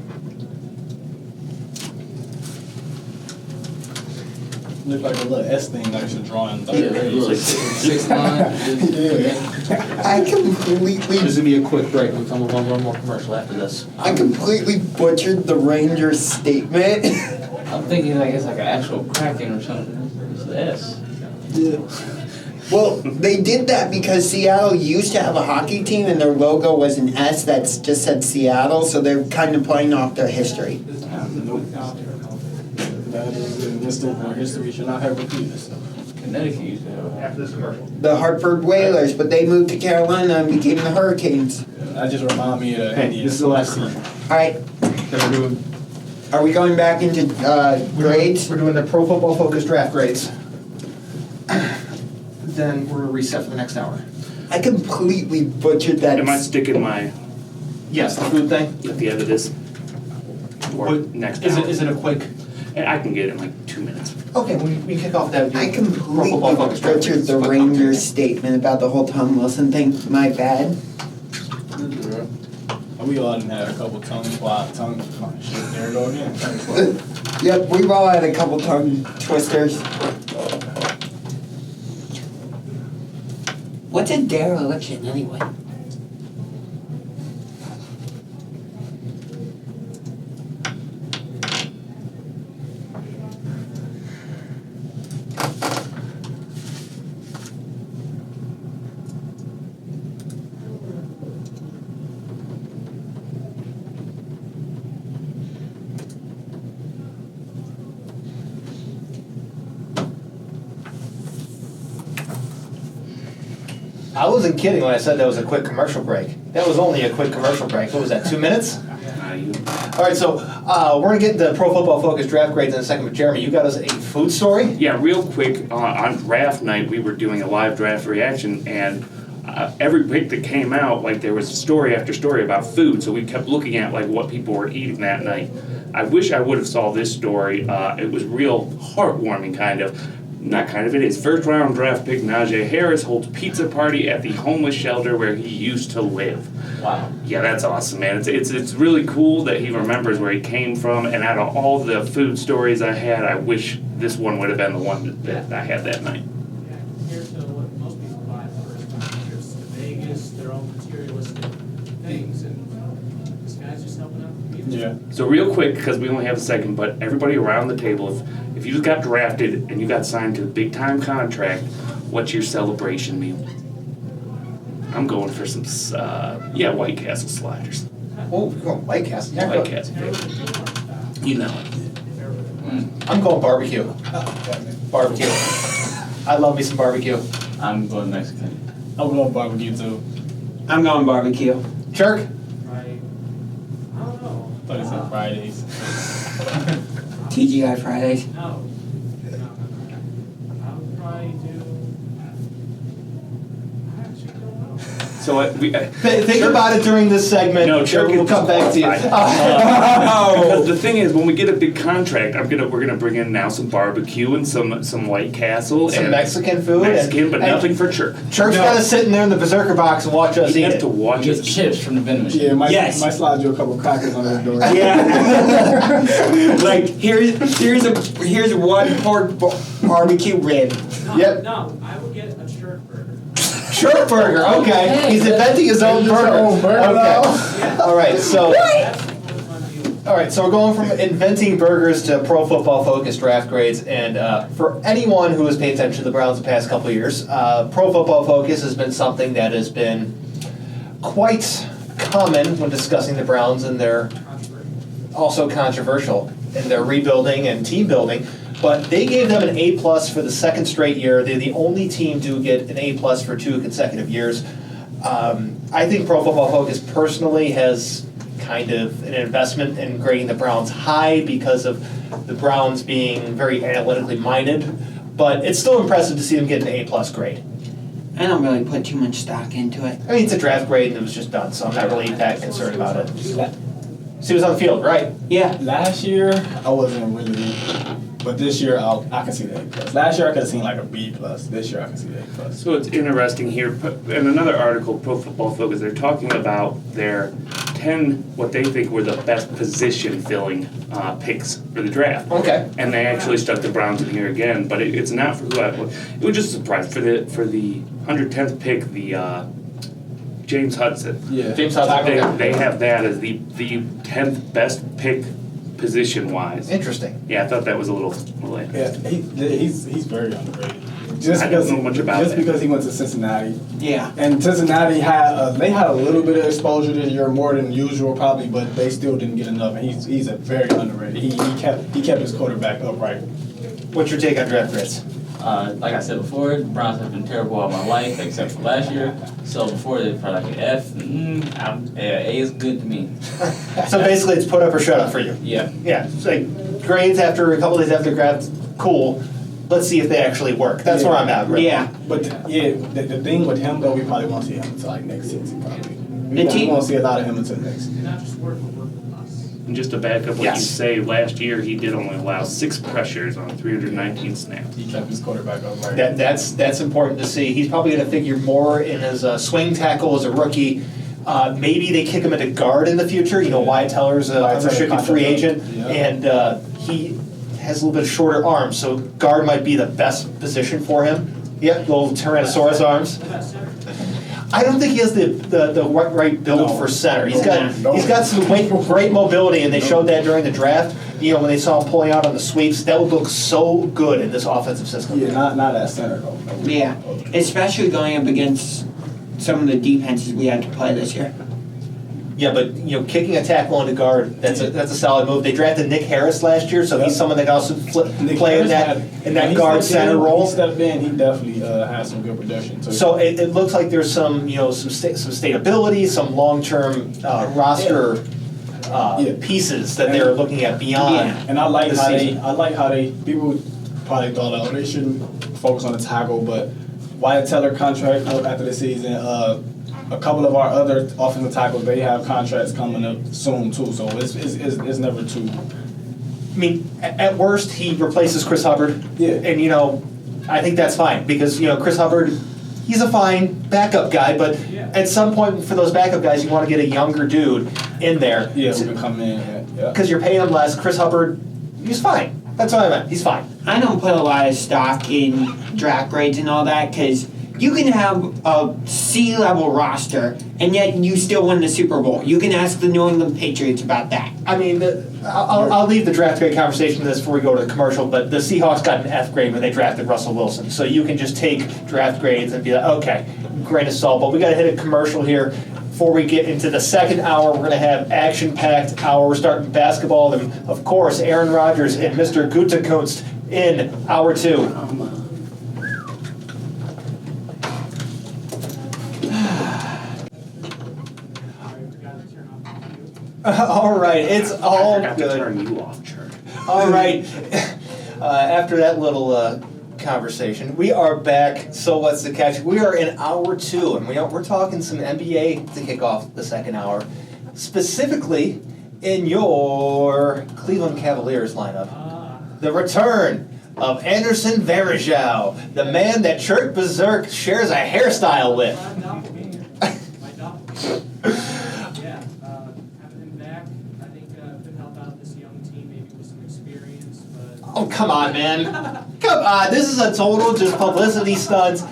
Look like a little S thing like should draw in. Six line. I completely, This is going to be a quick break. We'll come with one more commercial after this. I completely butchered the Rangers statement. I'm thinking like it's like an actual Kraken or something. It's the S. Well, they did that because Seattle used to have a hockey team and their logo was an S that just said Seattle, so they're kind of playing off their history. That is in historical history should not have repeated itself. Connecticut used to have it. After this commercial. The Hartford Whalers, but they moved to Carolina and became the Hurricanes. That just remind me of Hey, this is the last commercial. All right, Then we're doing, are we going back into grades? We're doing the Pro Football Focus draft grades. Then we're reset for the next hour. I completely butchered that. Am I sticking my Yes, the food thing. at the end of this? Or next Is hour? it a quick? I can get it in like 2 minutes. Okay, we kick off that. I Pro completely Football Focus draft butchered grades. the Rangers statement about the whole Tom Wilson thing. My bad. We all done had a couple tongue shit. There we go again. Tongue swap. Yep, we've all had a couple tongue twisters. What's a dereliction anyway? I wasn't kidding when I said that was a quick commercial break. That was only a quick commercial break. What was that, 2 minutes? All right, so we're going to get the Pro Football Focus draft grades in a second, but Jeremy, you got us a food story? Yeah, real quick, on draft night, we were doing a live draft reaction, and every pick that came out, like there was story after story about food, so we kept looking at like what people were eating that night. I wish I would have saw this story. It was real heartwarming, kind of. Not kind of, it is. First round draft pick Najee Harris holds pizza party at the homeless shelter where he used to live. Wow. Yeah, that's awesome, man. It's really cool that he remembers where he came from, and out of all the food stories I had, I wish this one would have been the one that I had that night. Yeah, compared to what most people buy for trips to Vegas, their own materialistic things, and this guy's just helping out the people. Yeah. So real quick, because we only have a second, but everybody around the table, if you just got drafted and you got signed to a big time contract, what's your celebration meal? I'm going for some, White Castle sliders. Oh, we're going White Castle. Yeah, White go. Castle, baby. You know it. I'm going barbecue. Barbecue. I love me some barbecue. I'm going Mexican. I would love barbecue too. I'm going barbecue. Jerk? Right. I don't know. Thought he said Fridays. TGI Fridays. No. I would probably do. I actually don't know. So Think about it during this segment. No, Jerk We'll is come back to you. Because the thing is, when we get a big contract, we're gonna bring in now some barbecue and some White Castle Some and Mexican food. Mexican, but and nothing for church. Church got to sit in there in the berserker box and watch us You eat have it. to watch Get it. chips from the vending machine. Yeah, might Yes. slide you a couple crackers on his door. Yeah. Like here's one pork barbecue rib. No, Yep. no, I would get a shirt burger. Shirt burger, okay. He's inventing his own burger. Okay. All right, so. That's what my deal. All right, so we're going from inventing burgers to Pro Football Focus draft grades, and for anyone who has paid attention to the Browns the past couple of years, Pro Football Focus has been something that has been quite common when discussing the Browns, and they're also controversial in their rebuilding and team building. But they gave them an A+ for the second straight year. They're the only team to get an A+ for 2 consecutive years. I think Pro Football Focus personally has kind of an investment in grading the Browns high because of the Browns being very analytically minded. But it's still impressive to see them get an A+ grade. I don't really put too much stock into it. I mean, it's a draft grade and it was just done, so I'm not really that concerned about it. See what's on the field, right? Yeah. Last year, I wasn't really, but this year I can see the A+. Last year I could have seen like a B+. This year I can see the A+. So it's interesting here. In another article, Pro Football Focus, they're talking about their 10 what they think were the best position filling picks for the draft. Okay. And they actually stuck the Browns in here again, but it's not for who it was just a surprise for the 110th pick, the James Hudson. Yeah. James Hudson. They have that as the 10th best pick position wise. Interesting. Yeah, I thought that was a little. Yeah, he's very underrated. I don't know much about just that. because he went to Cincinnati. Yeah. And Cincinnati had they had a little bit of exposure this year, more than usual probably, but they still didn't get enough. And he's a very underrated. He kept his quarterback upright. What's your take on draft grades? Like I said before, the Browns have been terrible all my life, except for last year. So before they probably like an F. A is good to me. So basically, it's put up or shut up for you. Yeah. Yeah. It's like grades after a couple days after draft, cool. Let's see if they actually work. That's where I'm at. Really. Yeah. But the thing with him though, we probably won't see him until like next season probably. We won't see a lot of him until next season. Not just work, but work with us. And just to back up what Yes. you say, last year he did only allow 6 pressures on 319 snaps. He kept his quarterback upright. That's important to see. He's probably going to figure more in his swing tackle as a rookie. Maybe they kick him into guard in the future. You know, Wyatt Teller's a unrestricted free agent, and he has a little bit shorter arms, so guard might be the best position for him. Yeah, little Tyrannosaurus arms. I don't think he has the right build for center. He's got some great mobility, and they showed that during the draft. You know, when they saw him pulling out on the sweeps, that would look so good in this offensive system. Yeah, not at center though. Yeah. Especially going up against some of the defenses we had to play this year. Yeah, but you know, kicking a tackle into guard, that's a solid move. They drafted Nick Harris last year, so he's someone that can also play in that guard center role. When he stepped in, he definitely has some good production too. So it looks like there's some stability, some long-term roster pieces that they're looking at beyond. Yeah. And I like the how they people probably thought, oh, they shouldn't focus on the tackle, but Wyatt Teller contract up after the season. A couple of our other offensive tackles, they have contracts coming up soon too, so it's never too. I mean, at worst, he replaces Chris Hubbard. Yeah. And, you know, I think that's fine because, you know, Chris Hubbard, he's a fine backup guy, but at some point for those backup guys, you want to get a younger dude in there. Yeah, who can come in. Because you're paying him less. Chris Hubbard, he's fine. That's what I meant. He's fine. I don't put a lot of stock in draft grades and all that because you can have a C-level roster and yet you still win the Super Bowl. You can ask the New England Patriots about that. I mean, I'll leave the draft grade conversation to this before we go to the commercial, but the Seahawks got an F grade when they drafted Russell Wilson. So you can just take draft grades and be like, okay, grain of salt. But we got to hit a commercial here before we get into the second hour. We're going to have action-packed hour. We're starting basketball. And, of course, Aaron Rodgers and Mr. Gutekunst in hour 2. All right, it's all I forgot to good. turn you off, Church. All right, after that little conversation, we are back. So what's the catch? We are in hour 2, and we're talking some NBA to kick off the second hour, specifically in your Cleveland Cavaliers lineup. The return of Anderson Varejao, the man that Chirk Berserk shares a hairstyle with. My doppelganger. Yeah, having him back, I think could help out this young team, maybe with some experience. But Oh, come on, man. Come on. This is a total just publicity stunt.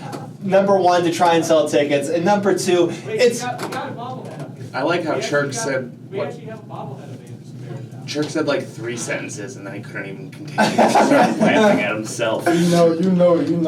Number 1, to try and sell tickets. And number 2, wait, it's... we got a bobblehead up here. I like how We Chirk actually got- said. We What? actually have a bobblehead of Anderson Varejao. Chirk said like 3 sentences and then he couldn't even continue. He started laughing at himself. You know. I mean, you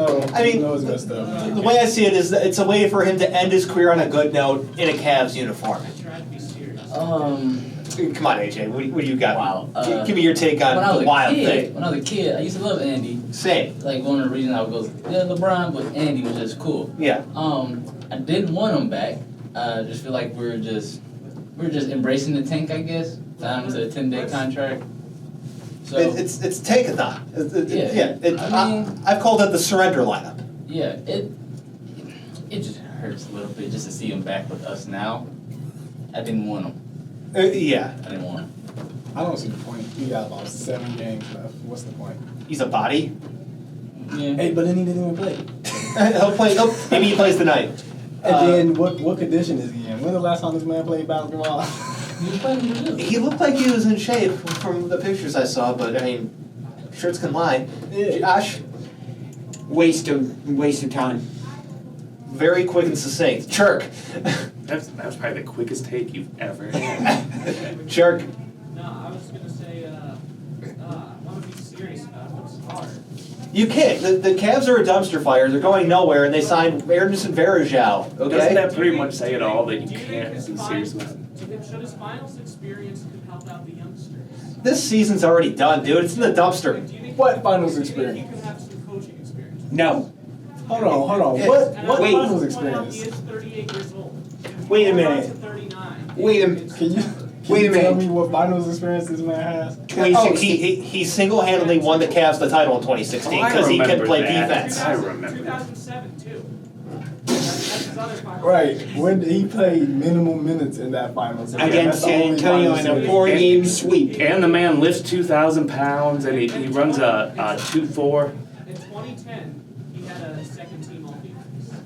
know it's messed up. The way I see it is that it's a way for him to end his career on a good note in a Cavs uniform. I tried to be serious. Come on, AJ. What do you got? Wow. Give me your take on the wild thing. When I was a kid, I used to love Andy. Same. Like one of the reasons I would go, yeah, LeBron, but Andy was just cool. Yeah. I didn't want him back. I just feel like we're we're just embracing the tank, I guess. Time to a 10-day contract. So It's take-a-thon. Yeah. I've called it the surrender lineup. yeah, it just hurts a little bit just to see him back with us now. I didn't want him. Yeah, I didn't want him. I don't see the point. We got about 7 games left. What's the point? he's a body. Yeah. Hey, but then he didn't even play. He'll play. Maybe he plays tonight. And then what condition is he in? When the last time this man played basketball? He was playing in Brazil. He looked like he was in shape from the pictures I saw, but I mean, shirts can lie. Josh, Waste of time. very quick and succinct. Chirk. That was probably the quickest take you've ever had. Chirk. No, I was gonna say, I wanna be serious about it, but it's hard. You can't. The Cavs are a dumpster fire. They're going nowhere, and they signed Anderson Varejao. Doesn't Okay. that pretty much say it all that you Do you think can't his be fin- serious about it? Should his finals experience could help out the youngsters? This season's already done, dude. It's in the dumpster. Do you think What finals do you think experience? he could have some coaching experience? No. Hold on. Yeah. What And I Wait. finals want to point out experience? he is 38 years old. Wait a Hold on minute. to 39. Wait a It's- Can you Wait a tell minute. me what finals experience this man has? 2016. He single-handedly won the Cavs the title in 2016 because he can play defense. I remember that. 2007 too. That's his other final. Right. When did he play minimum minutes in that finals? Against San Antonio in a 4-game sweep. And the man lifts 2,000 pounds, and he runs a 2.4. In 2010, he had a second team all defense.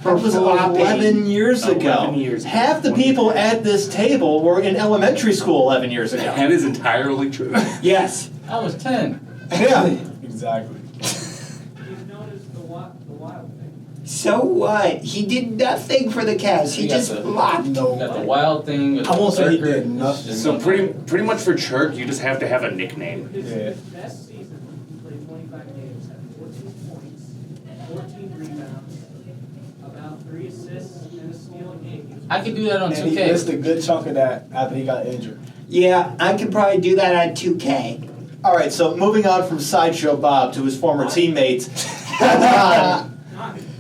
That was 11 years ago. 11 years ago. Half the people at this table were in elementary school 11 years ago. That is entirely true. Yes. I was 10. Yeah. Exactly. He's known as the wild thing. So what? He did nothing for the Cavs. He He got just the- flopped. Got the wild thing. With I won't the say he Berker. did nothing. So pretty much for Chirk, you just have to have a nickname. His best season, he played 25 games, had 14 points, 14 rebounds, about 3 assists, and a steal a game. He was I could do that on And he 2K. missed a good chunk of that after he got injured. Yeah, I could probably do that at 2K. All right, so moving on from Sideshow Bob to his former teammates, LeBron.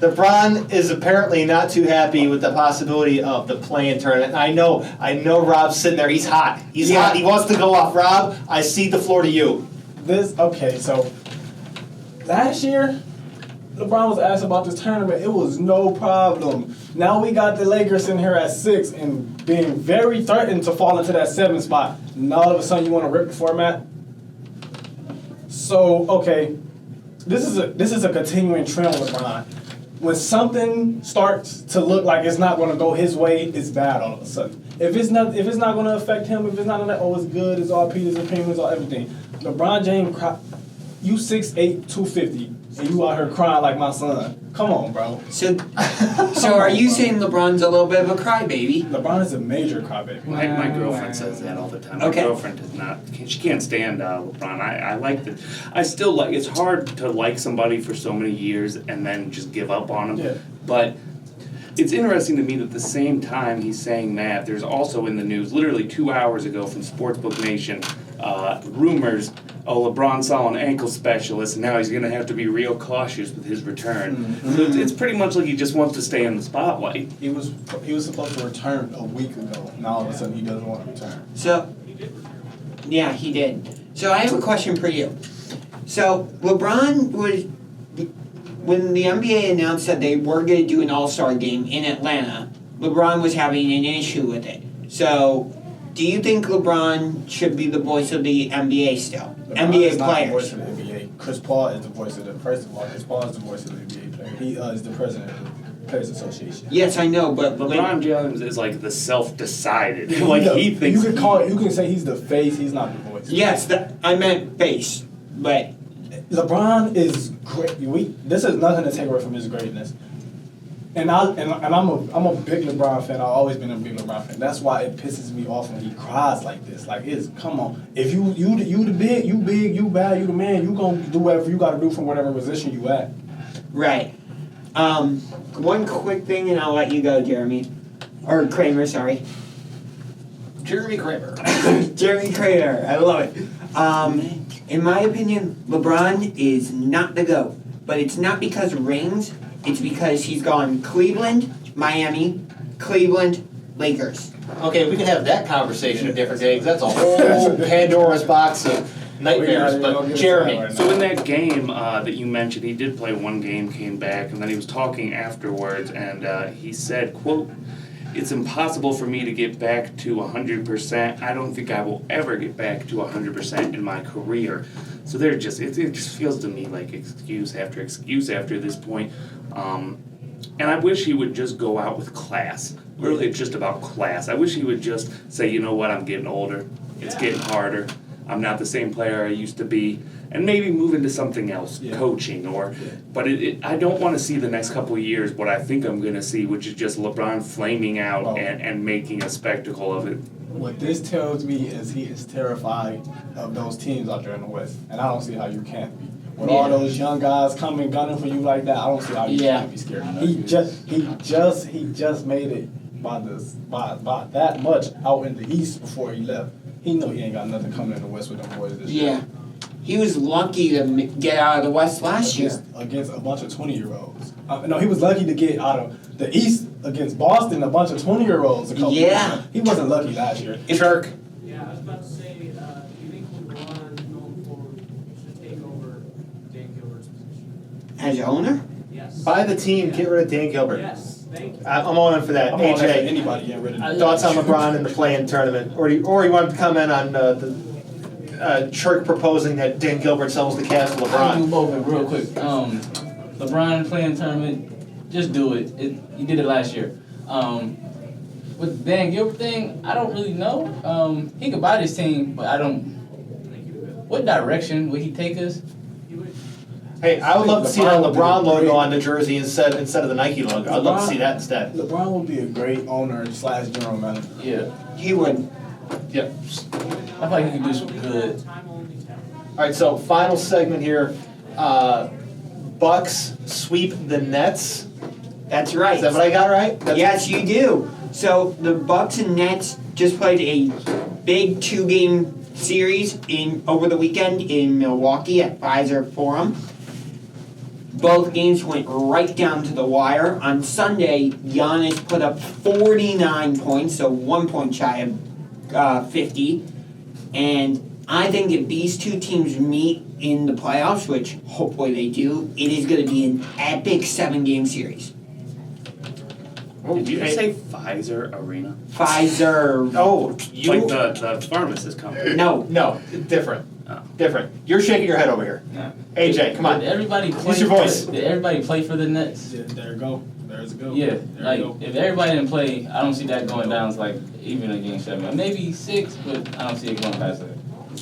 LeBron is apparently not too happy with the possibility of the play-in tournament. I know Rob's sitting there. He's hot. He's Yeah. hot. He wants to go off. Rob, I cede the floor to you. So last year, LeBron was asked about this tournament. It was no problem. Now we got the Lakers in here at 6 and being very threatened to fall into that 7 spot. Now all of a sudden you want to rip the format? So, okay, this is a continuing trend with LeBron. When something starts to look like it's not going to go his way, it's bad all of a sudden. If it's not going to affect him, if it's not going to, it's good, it's all Peter's opinion, it's all everything. LeBron James, you 6'8", 250, and you out here crying like my son. Come on, bro. So are you saying LeBron's a little bit of a crybaby? LeBron is a major crybaby. My girlfriend says that all the time. Okay. My girlfriend does not. She can't stand LeBron. I like the. I still like. It's hard to like somebody for so many years and then just give up on them. Yeah. But it's interesting to me that at the same time he's saying that, there's also in the news, literally 2 hours ago from Sportsbook Nation, rumors. Oh, LeBron saw an ankle specialist, and now he's going to have to be real cautious with his return. Mm-hmm. So it's pretty much like he just wants to stay in the spotlight. He was supposed to return a week ago. Now all of a sudden he doesn't want to return. So, yeah, he did. So I have a question for you. So LeBron was, when the NBA announced that they were going to do an All-Star game in Atlanta, LeBron was having an issue with it. So, do you think LeBron should be the voice of the NBA still? LeBron NBA is not the players. voice of the NBA. Chris Paul is the voice of the. First of all, Chris Paul is the voice of the NBA player. He is the president of the Players Association. Yes, I know, but LeBron James is like the self-decided. He's Like the- he thinks. You can say he's the face. He's not the voice. yes, I meant face, but LeBron is great. This is nothing to take away from his greatness. And I'm a big LeBron fan. I've always been a big LeBron fan. That's why it pisses me off when he cries like this. Like, come on. If you the big, you bad, you the man. You gonna do whatever you gotta do from whatever position you at. right. One quick thing, and I'll let you go, Jeremy, or Kramer. Sorry. Jeremy Kramer. Jeremy Kramer, I love it. In my opinion, LeBron is not the GOAT. But it's not because of rings, it's because he's gone Cleveland, Miami, Cleveland, Lakers. Okay, we can have that conversation a different day, 'cause that's a whole Pandora's box of nightmares. But Jeremy, So in that game that you mentioned, he did play one game, came back, and then he was talking afterwards, and he said, quote, "It's impossible for me to get back to 100%. I don't think I will ever get back to 100% in my career." So it just feels to me like excuse after this point. And I wish he would just go out with class. Really, it's just about class. I wish he would just say, you know what, I'm getting older. It's getting harder. I'm not the same player I used to be. And maybe move into something else, coaching or. But I don't want to see the next couple of years what I think I'm going to see, which is just LeBron flaming out and making a spectacle of it. What this tells me is he is terrified of those teams out there in the West, and I don't see how you can't be. With all those young guys coming gunning for you like that, I don't see how you can't be scared. He just made it by that much out in the East before he left. He know he ain't got nothing coming in the West with them boys this year. Yeah. He was lucky to get out of the West last year. Against a bunch of 20-year-olds. No, he was lucky to get out of the East against Boston, a bunch of 20-year-olds. He wasn't lucky last year. Turk. Yeah, I was about to say, do you think LeBron going forward should take over Dan Gilbert's position? As owner? Yes. Buy the team, get rid of Dan Gilbert. Yes, thank you. I'm all in for that. I'm all in for AJ, anybody getting rid of him. thoughts on LeBron in the play-in tournament? Or you want to comment on the Chirk proposing that Dan Gilbert sells the Cavs to I'll do LeBron? both real quick. LeBron playing tournament, just do it. He did it last year. With the Dan Gilbert thing, I don't really know. He could buy this team, but I don't. What direction would he take us? Hey, I would love to see that LeBron logo on the jersey instead of the Nike logo. I'd love to see that instead. LeBron would be a great owner / general manager. Yeah. He would. Yep. I feel like he could do some good. All right, so final segment here. Bucks sweep the Nets. That's right. Is that what I got right? Yes, you do. So the Bucks and Nets just played a big 2-game series over the weekend in Milwaukee at Pfizer Forum. Both games went right down to the wire. On Sunday, Giannis put up 49 points, so 1 point shy of 50. And I think if these two teams meet in the playoffs, which hopefully they do, it is going to be an epic 7-game series. Did you say Pfizer Arena? Pfizer. Oh, Like the pharmacist company? No, different. Oh. Different. You're shaking your head over here. Yeah. AJ, come on. Did everybody play? Use your voice. Did everybody play for the Nets? Yeah, there you go. There's a go. Yeah, There like you go. if everybody didn't play, I don't see that going down to like even a game 7, maybe 6, but I don't see it going past that.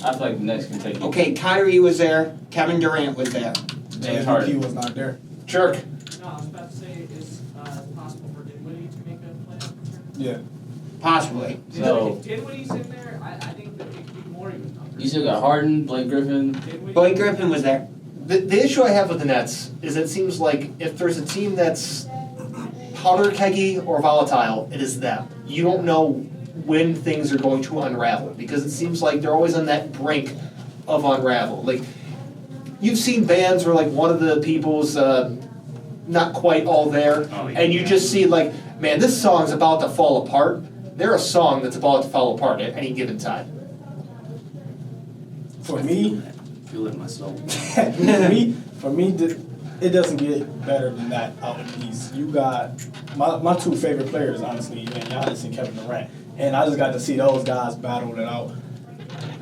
I feel like the Nets can take it. Okay, Kyrie was there. Kevin Durant was there. James MVP Harden. was not there. Chirk. No, I was about to say, is it possible for Dinwiddie to make a playoff appearance? Yeah. Possibly. So- If Dinwiddie's in there, I think that it could be more even numbers. You still got Harden, Blake Griffin. Dinwiddie. Blake Griffin was there. The issue I have with the Nets is it seems like if there's a team that's powder keggy or volatile, it is them. You don't know when things are going to unravel because it seems like they're always on that brink of unravel. Like you've seen bands where like one of the people's not quite all there, and you just see like, man, this song's about to fall apart. They're a song that's about to fall apart at any given time. For me, Feel it in my soul. for me, it doesn't get better than that out in the East. You got my two favorite players, honestly, Giannis and Kevin Durant, and I just got to see those guys battle it out.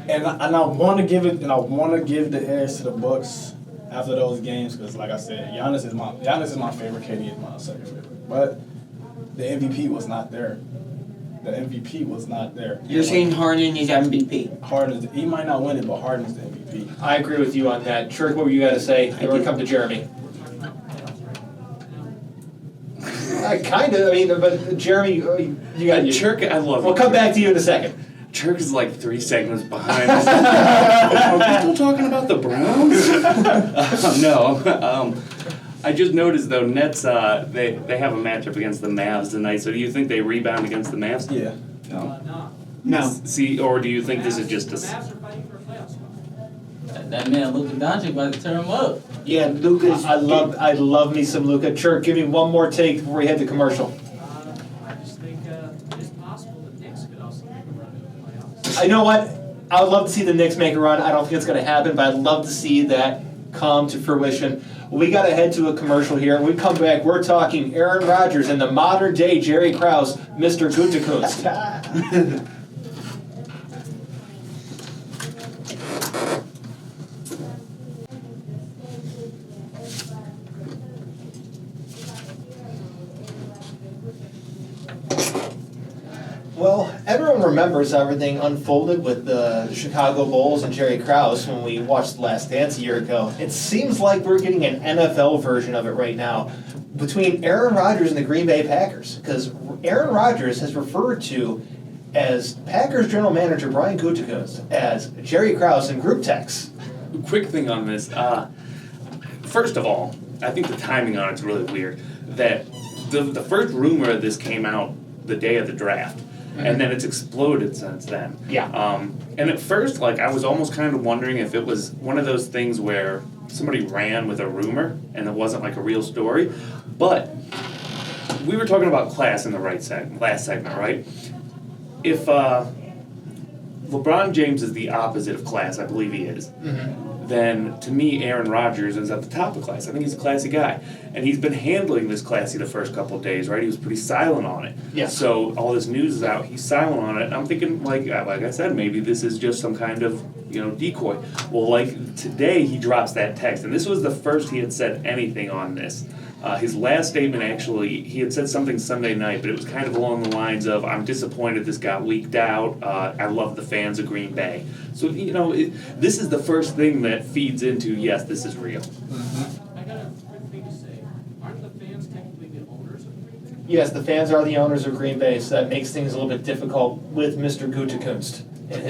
And I want to give it, and I want to give the edge to the Bucks after those games because, like I said, Giannis is my favorite. KD is my second favorite, but the MVP was not there. The MVP was not there. You're saying Harden is MVP. Harden, he might not win it, but Harden's the MVP. I agree with you on that. Chirk, what were you got to say? Then we'll come to Jeremy. Kind of. I mean, but Jeremy, you got your Chirk, I love We'll you, come Chirk. back to you in a second. Chirk is like 3 segments behind us. Are we still talking about the Browns? No. I just noticed though, Nets they have a matchup against the Mavs tonight. So do you think they rebound against the Mavs? Yeah. No. No. See, or do you think this is just The a? Mavs are fighting for a playoff spot. That man Luka Doncic about to turn him up. Yeah, Luka's. I love me some Luka. Chirk, give me one more take before we head to commercial. I just think it is possible the Knicks could also make a run in the playoffs. You know what? I would love to see the Knicks make a run. I don't think it's going to happen, but I'd love to see that come to fruition. We got to head to a commercial here. When we come back, we're talking Aaron Rodgers and the modern day Jerry Krause, Mr. Gutekunst. Well, everyone remembers how everything unfolded with the Chicago Bulls and Jerry Krause when we watched The Last Dance a year ago. It seems like we're getting an NFL version of it right now between Aaron Rodgers and the Green Bay Packers, because Aaron Rodgers has referred to as Packers general manager Brian Gutekunst as Jerry Krause in group text. Quick thing on this. First of all, I think the timing on it's really weird. That the first rumor of this came out the day of the draft. And then it's exploded since then. Yeah. And at first, like, I was almost kind of wondering if it was one of those things where somebody ran with a rumor and it wasn't like a real story. But we were talking about class in the last segment, right? If LeBron James is the opposite of class, I believe he is, then to me, Aaron Rodgers is at the top of class. I think he's a classy guy. And he's been handling this classy the first couple of days, right? He was pretty silent on it. Yeah. So all this news is out, he's silent on it. And I'm thinking, like I said, maybe this is just some kind of, decoy. Well, like today he drops that text. And this was the first he had said anything on this. His last statement, actually, he had said something Sunday night, but it was kind of along the lines of, I'm disappointed this got leaked out. I love the fans of Green Bay. So, this is the first thing that feeds into, yes, this is real. I got a quick thing to say. Aren't the fans technically the owners of Green Bay? Yes, the fans are the owners of Green Bay, so that makes things a little bit difficult with Mr. Gutekunst and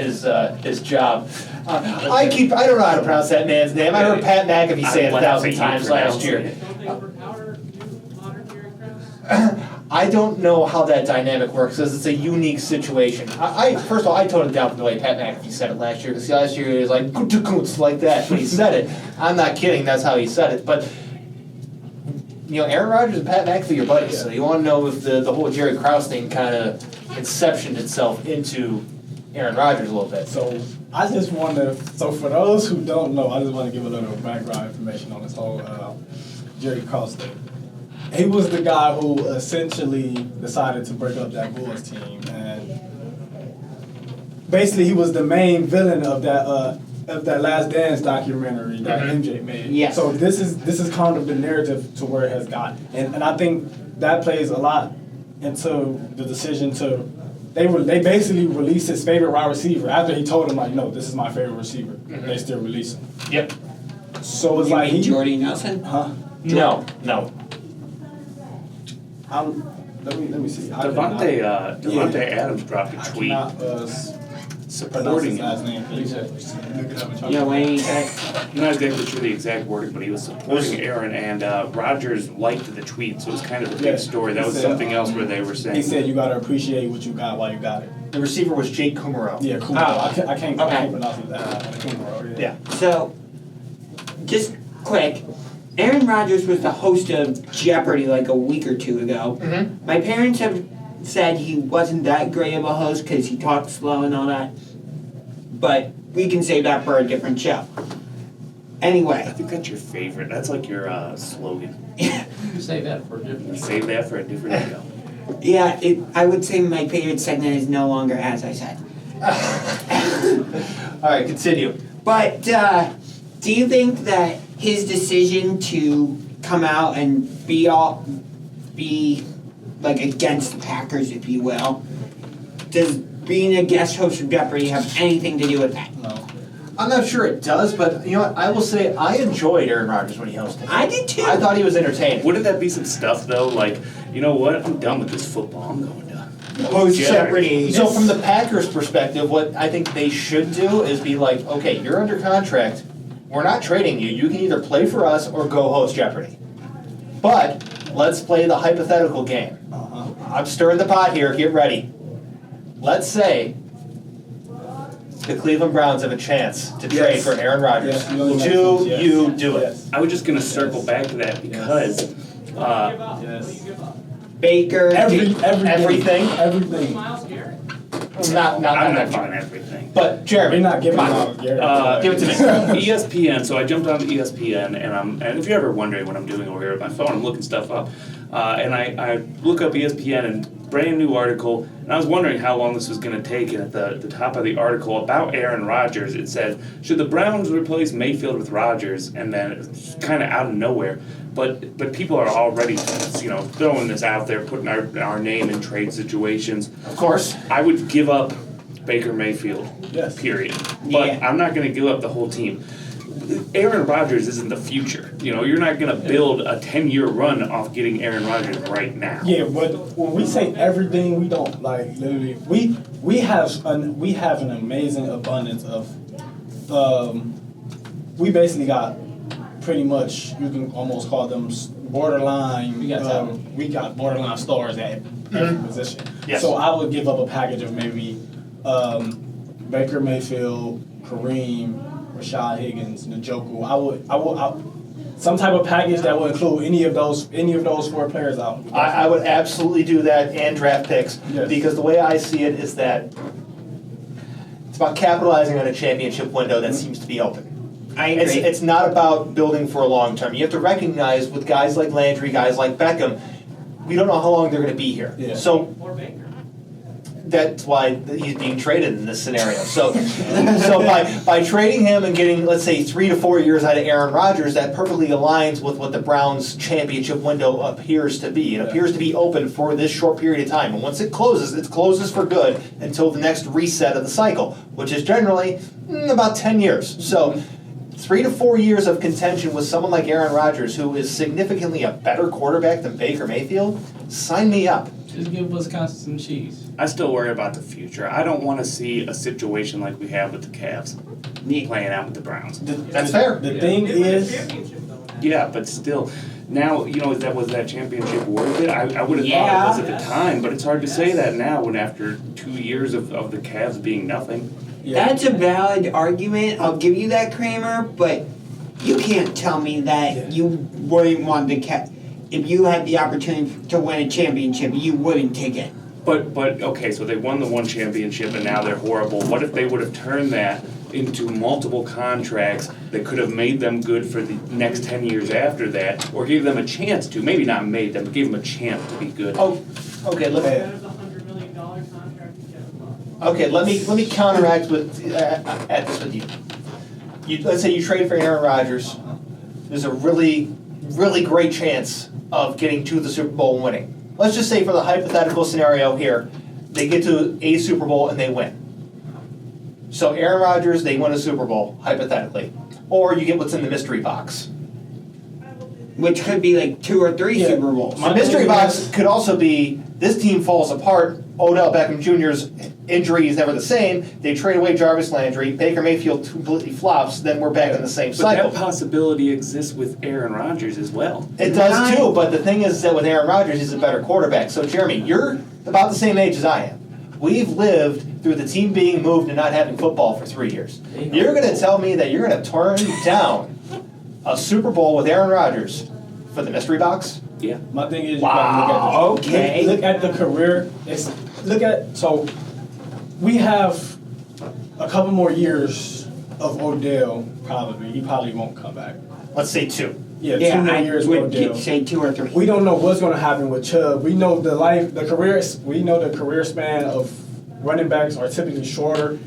his job. I don't know how to pronounce that man's name. I heard Pat McAfee say it 1,000 times last year. Don't they overpower modern Jerry Krause? I don't know how that dynamic works because it's a unique situation. First of all, I toned it down from the way Pat McAfee said it last year, because last year he was like, Gutekunst, like that when he said it. I'm not kidding, that's how he said it. But, Aaron Rodgers and Pat McAfee are buddies, so you want to know if the whole Jerry Krause thing kind of inceptioned itself into Aaron Rodgers a little bit. So I just want to, for those who don't know, I just want to give a little background information on this whole Jerry Krause thing. He was the guy who essentially decided to break up that Bulls team, and basically he was the main villain of that Last Dance documentary that MJ made. Yes. So this is kind of the narrative to where it has gotten, and I think that plays a lot into the decision to. They basically released his favorite wide receiver after he told him, like, no, this is my favorite receiver. They still release him. Yep. So it's like Jordy Nelson? Huh? No. Let me see. Devontae Adams dropped a tweet supporting his last him. name. Please look it up. Yeah, Wayne. I'm not exactly sure the exact wording, but he was supporting Aaron, and Rodgers liked the tweet, so it was kind of a big story. That was something else where they were saying. He said you gotta appreciate what you got while you got it. The receiver was Jake Kumaro. Yeah, cool. I can't pronounce it. Kumaro. Yeah. So, just quick, Aaron Rodgers was the host of Jeopardy like a week or two ago. Mm-hmm. My parents have said he wasn't that great of a host because he talked slow and all that. But we can save that for a different show. I Anyway. think that's your favorite. That's like your slogan. Save that for a different. Save that for a different show. Yeah, I would say my favorite segment is no longer As I Said. All right, continue. But do you think that his decision to come out and be like against the Packers, if you will, does being a guest host of Jeopardy have anything to do with that? No. I'm not sure it does, but you know what? I will say I enjoyed Aaron Rodgers when he hosted. I did too. I thought he was entertaining. Wouldn't that be some stuff though? Like, you know what? I'm done with this football. I'm going to Host Jeopardy. So from the Packers' perspective, what I think they should do is be like, okay, you're under contract. We're not trading you. You can either play for us or go host Jeopardy. But let's play the hypothetical game. I'm stirring the pot here. Get ready. Let's say the Cleveland Browns have a chance to trade for Aaron Rodgers. Yes, you do it? Yes. I was just going to circle back to that because What do you give up? Baker. Everything. Miles Garrett. Not I'm that not far. doing everything. But Jeremy, We're not giving out Garrett. give it to me. ESPN. So I jumped on ESPN, and if you're ever wondering what I'm doing over here with my phone, I'm looking stuff up, and I look up ESPN and brand new article, and I was wondering how long this was going to take. And at the top of the article about Aaron Rodgers, it said, "Should the Browns replace Mayfield with Rodgers?" And then it's kind of out of nowhere. But people are already, throwing this out there, putting our name in trade situations. Of course. I would give up Baker Mayfield, Yes. period. But Yeah. I'm not going to give up the whole team. Aaron Rodgers isn't the future. You're not going to build a 10-year run off getting Aaron Rodgers right now. Yeah, but when we say everything, we don't like literally. We have an amazing abundance of. We basically got pretty much, you can almost call them borderline. We got borderline stars at every position. Yes. So I would give up a package of maybe Baker Mayfield, Kareem, Rashad Higgins, Njoku. I would some type of package that would include any of those 4 players out. I would absolutely do that and draft picks, Yes. because the way I see it is that it's about capitalizing on a championship window that seems to be open. I agree. It's not about building for a long term. You have to recognize with guys like Landry, guys like Beckham, we don't know how long they're going to be here. Yeah. So Or Baker. that's why he's being traded in this scenario. So by trading him and getting, let's say, 3 to 4 years out of Aaron Rodgers, that perfectly aligns with what the Browns' championship window appears to be. It appears to be open for this short period of time. And once it closes for good until the next reset of the cycle, which is generally about 10 years. So 3 to 4 years of contention with someone like Aaron Rodgers, who is significantly a better quarterback than Baker Mayfield, sign me up. Just give Wisconsin some cheese. I still worry about the future. I don't want to see a situation like we have with the Cavs playing out with the Browns. That's fair. The thing They won a is, championship, though. Yeah, but still, now, was that championship worth it? I would have Yeah. thought it was at the time, but it's hard to say that now when after 2 years of the Cavs being nothing. That's a valid argument. I'll give you that, Kramer. But you can't tell me that you wouldn't want the if you had the opportunity to win a championship, you wouldn't take it. But okay, so they won the one championship and now they're horrible. What if they would have turned that into multiple contracts that could have made them good for the next 10 years after that, or gave them a chance to, maybe not made them, but gave them a chance to be good? Oh, okay. Look Instead of the $100 million contract he just lost. Okay, let me counteract with at this with you. Let's say you trade for Aaron Rodgers. There's a really great chance of getting to the Super Bowl and winning. Let's just say for the hypothetical scenario here, they get to a Super Bowl and they win. So Aaron Rodgers, they win a Super Bowl, hypothetically. Or you get what's in the mystery box. Which could be like 2 or 3 Super Bowls. The mystery box could also be, this team falls apart, Odell Beckham Jr.'s injury is never the same, they trade away Jarvis Landry, Baker Mayfield completely flops, then we're back in the same But cycle. that possibility exists with Aaron Rodgers as well. It does too, but the thing is that with Aaron Rodgers, he's a better quarterback. So Jeremy, you're about the same age as I am. We've lived through the team being moved and not having football for 3 years. You're going to tell me that you're going to turn down a Super Bowl with Aaron Rodgers for the mystery box? Yeah. my thing is, you Wow, gotta okay. look at the career. So we have a couple more years of Odell. Probably he probably won't come back. Let's say 2. Yeah, 2 more I years with would Odell. say 2 or 3. We don't know what's going to happen with Chubb. We know we know the career span of running backs are typically shorter,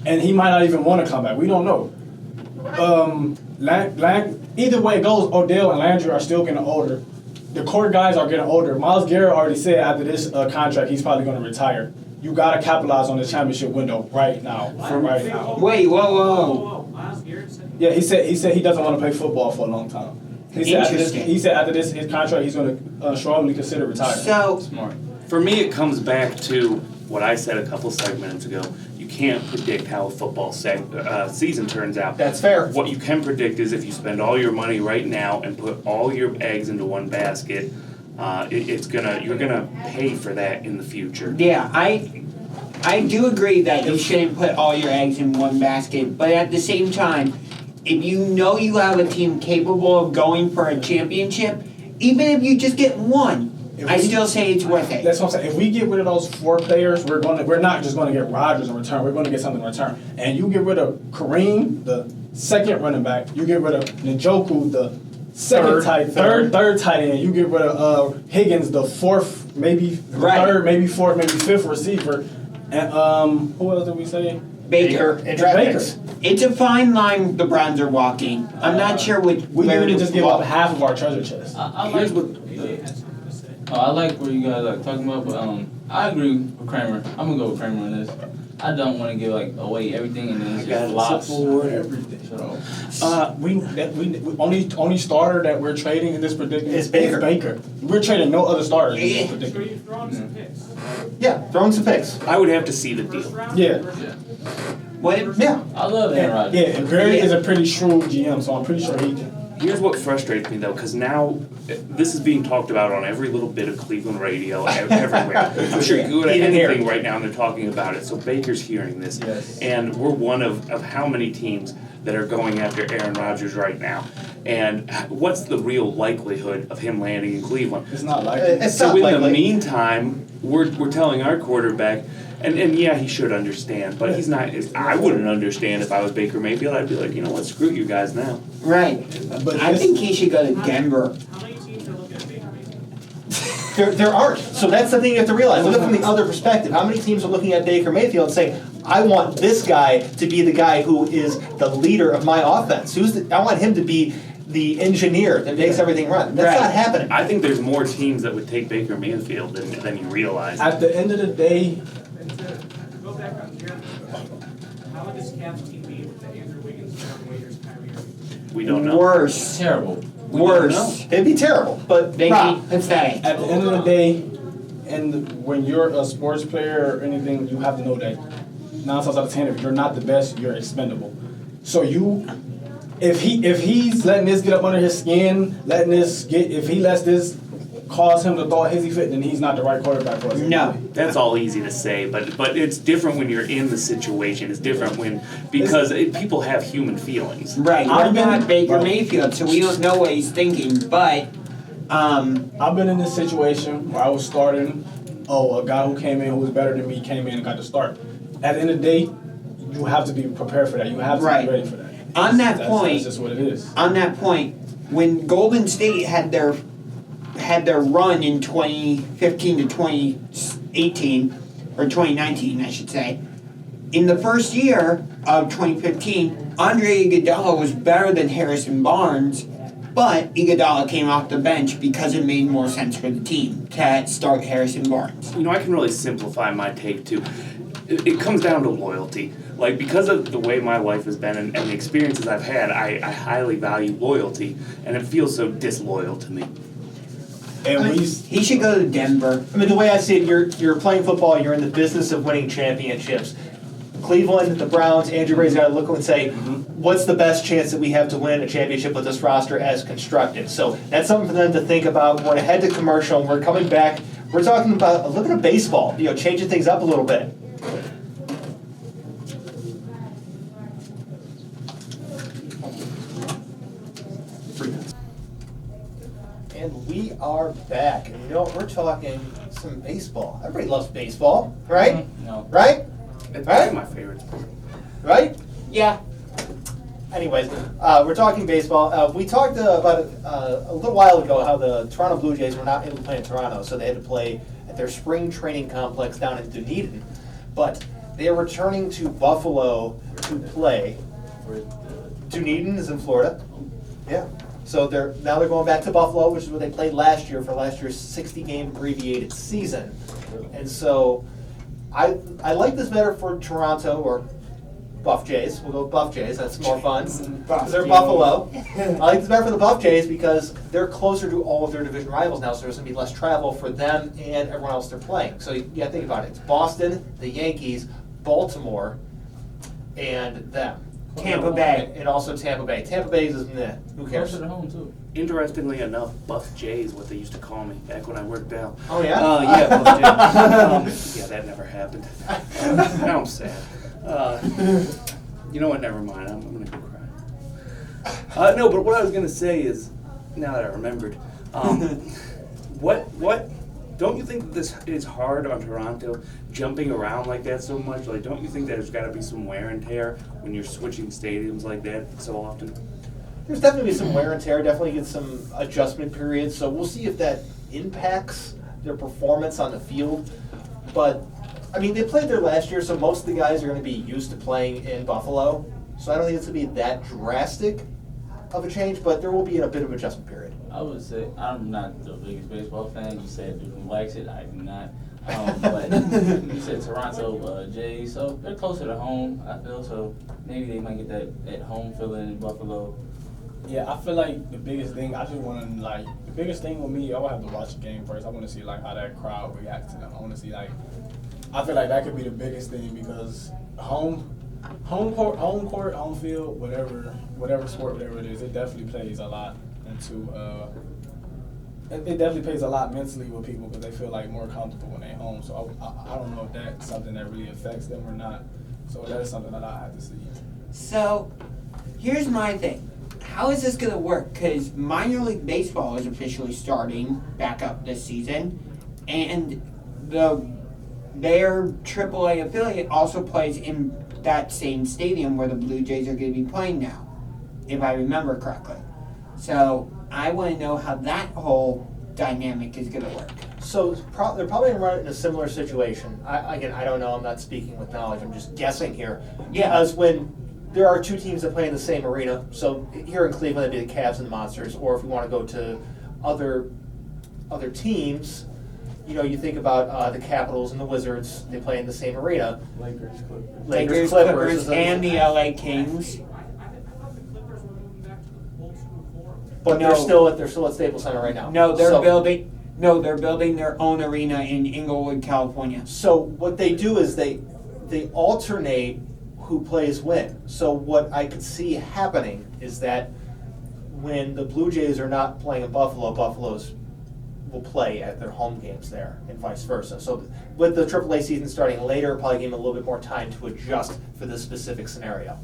and he might not even want to come back. We don't know. Either way it goes, Odell and Landry are still getting older. The core guys are getting older. Myles Garrett already said after this contract he's probably going to retire. You got to capitalize on the championship window right now. Right now. Wait, whoa. Whoa, Miles Garrett said. Yeah, he said he doesn't want to play football for a long time. He said after this his contract he's going to strongly consider retiring. So, Smart. For me, it comes back to what I said a couple segments ago. You can't predict how a football season turns out. That's fair. What you can predict is if you spend all your money right now and put all your eggs into one basket, you're gonna pay for that in the future. yeah, I do agree that you shouldn't put all your eggs in one basket, but at the same time, if you know you have a team capable of going for a championship, even if you just get one, I still say it's worth it. That's what I'm saying. If we get rid of those 4 players, we're not just gonna get Rodgers in return. We're gonna get something in return. And you get rid of Kareem, the second running back. You get rid of Njoku, the third tight end. You get rid of Higgins, the fourth, maybe third, maybe fourth, maybe fifth receiver. And who else did we say? Baker. And draft picks. It's a fine line the Browns are walking. I'm not sure We where need to to just give up half of our treasure chest. I like I like what you guys are talking about, but I agree with Kramer. I'm gonna go with Kramer on this. I don't want to give away everything and then it's just flops. Everything. We only starter that we're trading in this predicament is Baker. We're trading no other starters in this So predicament. you've thrown some picks. Yeah, throwing some picks. I would have to see the deal. Yeah. What? Yeah. I love Aaron Rodgers. Yeah, and Barry is a pretty shrewd GM, so I'm pretty sure he can. Here's what frustrates me though, because now this is being talked about on every little bit of Cleveland radio, everywhere. I'm sure you go to Even here. anything right now and they're talking about it. So Baker's hearing this, and we're one of how many teams that are going after Aaron Rodgers right now? And what's the real likelihood of him landing in Cleveland? It's not likely. So in the meantime, we're telling our quarterback, and yeah, he should understand, but he's not. I wouldn't understand if I was Baker Mayfield. I'd be like, you know what, screw you guys now. Right. But I think he should go to Denver. How many teams are looking at Baker Mayfield? There aren't. So that's the thing you have to realize. Look from the other perspective. How many teams are looking at Baker Mayfield and saying, I want this guy to be the guy who is the leader of my offense. I want him to be the engineer that makes everything run. That's not happening. I think there's more teams that would take Baker Mayfield than you realize. At the end of the day, And to go back on Jeremy's question, how would this Cavs team be with the Andrew Wiggins, Aaron Waiters, Kyrie Irving? We don't know. Worse. Terrible. Worse. It'd be terrible. But They'd Rob, be pathetic. at the end of the day, and when you're a sports player or anything, you have to know that 9 times out of 10, if you're not the best, you're expendable. So if he's letting this get up under his skin, if he lets this cause him to throw a hissy fit, then he's not the right quarterback for us. No. That's all easy to say, but it's different when you're in the situation. It's different because people have human feelings. Right. I've We're not been- Baker right. Mayfield, so we don't know what he's thinking, but I've been in this situation where I was starting, a guy who came in who was better than me came in and got the start. At the end of the day, you have to be prepared for that. You have to Right. be ready for that. On that point- That's just what it is. on that point, when Golden State had their run in 2015 to 2018, or 2019, I should say, in the first year of 2015, Andre Iguodala was better than Harrison Barnes, but Iguodala came off the bench because it made more sense for the team to start Harrison Barnes. You know, I can really simplify my take too. It comes down to loyalty. Like, because of the way my life has been and the experiences I've had, I highly value loyalty, and it feels so disloyal to me. And He should go to Denver. I mean, the way I see it, you're playing football, you're in the business of winning championships. Cleveland, the Browns, Andrew Ray's got to look and say, what's the best chance that we have to win a championship with this roster as constructed? So that's something for them to think about. We're going to head to commercial, and we're coming back. We're talking about a little bit of baseball, changing things up a little bit. And we are back. And we're talking some baseball. Everybody loves baseball, right? No. Right? It's Right? my favorite sport. Right? Yeah. Anyways, we're talking baseball. We talked about it a little while ago how the Toronto Blue Jays were not able to play in Toronto, so they had to play at their spring training complex down in Dunedin. But they are returning to Buffalo to play. Dunedin is in Florida. Yeah. So they're going back to Buffalo, which is where they played last year for last year's 60-game abbreviated season. And so I like this better for Toronto or Buff Jays. We'll go with Buff Jays. That's more fun. Because they're Buffalo. I like this better for the Buff Jays because they're closer to all of their division rivals now, so there's going to be less travel for them and everyone else they're playing. So you think about it. It's Boston, the Yankees, Baltimore, and them. Tampa Bay. And also Tampa Bay. Tampa Bay is meh. Who cares? Closer to home too. Interestingly enough, Buff J is what they used to call me back when I worked out. Oh, yeah? Yeah, Buff J. Yeah, that never happened. Now I'm sad. You know what? Never mind. I'm gonna go cry. No, but what I was gonna say is, now that I remembered, what don't you think that this is hard on Toronto, jumping around like that so much? Like, don't you think there's got to be some wear and tear when you're switching stadiums like that so often? There's definitely some wear and tear, definitely get some adjustment periods, so we'll see if that impacts their performance on the field. But, I mean, they played there last year, so most of the guys are going to be used to playing in Buffalo. So I don't think it's going to be that drastic of a change, but there will be a bit of adjustment period. I would say I'm not the biggest baseball fan. You said who likes it, I do not. But you said Toronto Jays, so they're closer to home, I feel, so maybe they might get that home feeling in Buffalo. Yeah, I feel like the biggest thing, the biggest thing with me, I would have to watch the game first. I want to see, how that crowd reacts to them. I want to see, I feel like that could be the biggest thing because home court, home field, whatever sport, whatever it is, it definitely plays a lot into, it definitely plays a lot mentally with people because they feel more comfortable when they're home. So I don't know if that's something that really affects them or not. So that is something that I have to see. So, here's my thing. How is this going to work? Because minor league baseball is officially starting back up this season, and their AAA affiliate also plays in that same stadium where the Blue Jays are going to be playing now, if I remember correctly. So I want to know how that whole dynamic is going to work. So they're probably going to run it in a similar situation. I don't know. I'm not speaking with knowledge. I'm just guessing here. Yeah. As when there are two teams that play in the same arena. So here in Cleveland, it'd be the Cavs and the Monsters. Or if we want to go to other teams, you think about the Capitals and the Wizards. They play in the same arena. Lakers, Clippers, and the LA Kings. I thought the Clippers were moving back to the old school form. But No. they're still at Staples Center right now. No, they're So- building their own arena in Inglewood, California. So what they do is they alternate who plays when. So what I could see happening is that when the Blue Jays are not playing in Buffalo, Buffalo's will play at their home games there, and vice versa. So with the AAA season starting later, probably give them a little bit more time to adjust for this specific scenario.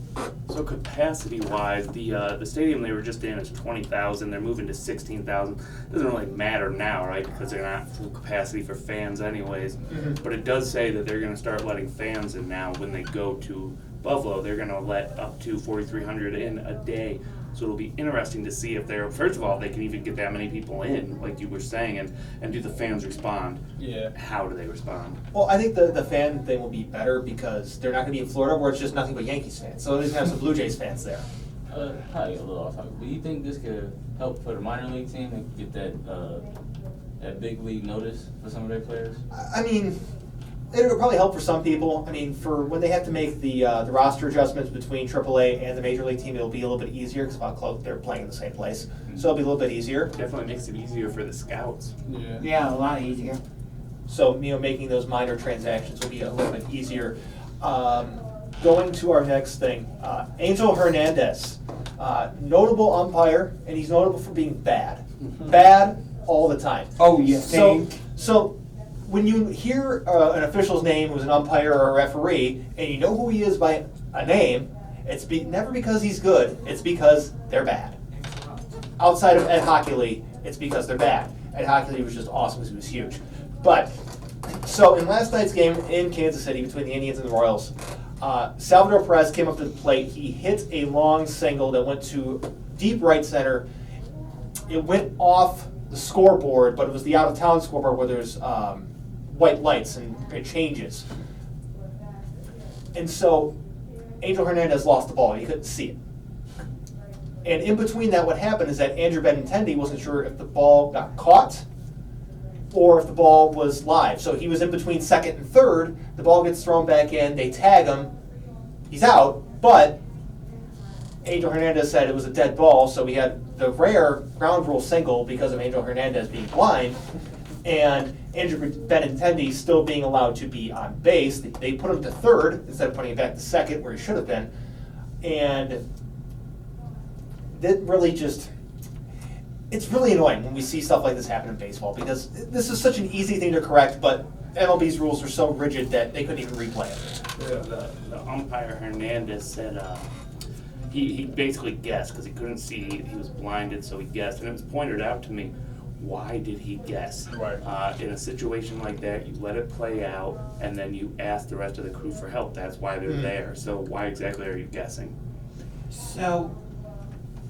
So capacity-wise, the stadium they were just in is 20,000. They're moving to 16,000. Doesn't really matter now, right? Because they're not full capacity for fans, anyways. Mm-hmm. But it does say that they're going to start letting fans in now when they go to Buffalo. They're going to let up to 4,300 in a day. So it'll be interesting to see if first of all, they can even get that many people in, like you were saying, and do the fans respond? Yeah. How do they respond? Well, I think the fan thing will be better because they're not going to be in Florida where it's just nothing but Yankees fans. So they're going to have some Blue Jays fans there. Probably a little off topic. Do you think this could help for the minor league team and get that big league notice for some of their players? I mean, it would probably help for some people. I mean, for when they have to make the roster adjustments between AAA and the major league team, it'll be a little bit easier because they're playing in the same place. So it'll be a little bit easier. Definitely makes it easier for the scouts. Yeah. Yeah, a lot easier. So making those minor transactions will be a little bit easier. Going to our next thing, Angel Hernandez, notable umpire, and he's notable for being bad, bad all the time. Oh, you think? So when you hear an official's name who's an umpire or a referee, and you know who he is by a name, it's never because he's good, it's because they're bad. Outside of Ed Hockley, it's because they're bad. Ed Hockley was just awesome because he was huge. But, so in last night's game in Kansas City between the Indians and the Royals, Salvador Perez came up to the plate. He hit a long single that went to deep right center. It went off the scoreboard, but it was the out-of-town scoreboard where there's white lights and it changes. And so Angel Hernandez lost the ball. You couldn't see it. And in between that, what happened is that Andrew Benintendi wasn't sure if the ball got caught or if the ball was live. So he was in between second and third. The ball gets thrown back in. They tag him. He's out. But Angel Hernandez said it was a dead ball, so we had the rare ground rule single because of Angel Hernandez being blind, and Andrew Benintendi still being allowed to be on base. They put him to third instead of putting him back to second where he should have been. And that really it's really annoying when we see stuff like this happen in baseball because this is such an easy thing to correct, but MLB's rules are so rigid that they couldn't even replay it. The umpire Hernandez said he basically guessed because he couldn't see. He was blinded, so he guessed. And it was pointed out to me, why did he guess? Right. In a situation like that, you let it play out, and then you ask the rest of the crew for help. That's why they're there. So why exactly are you guessing? So,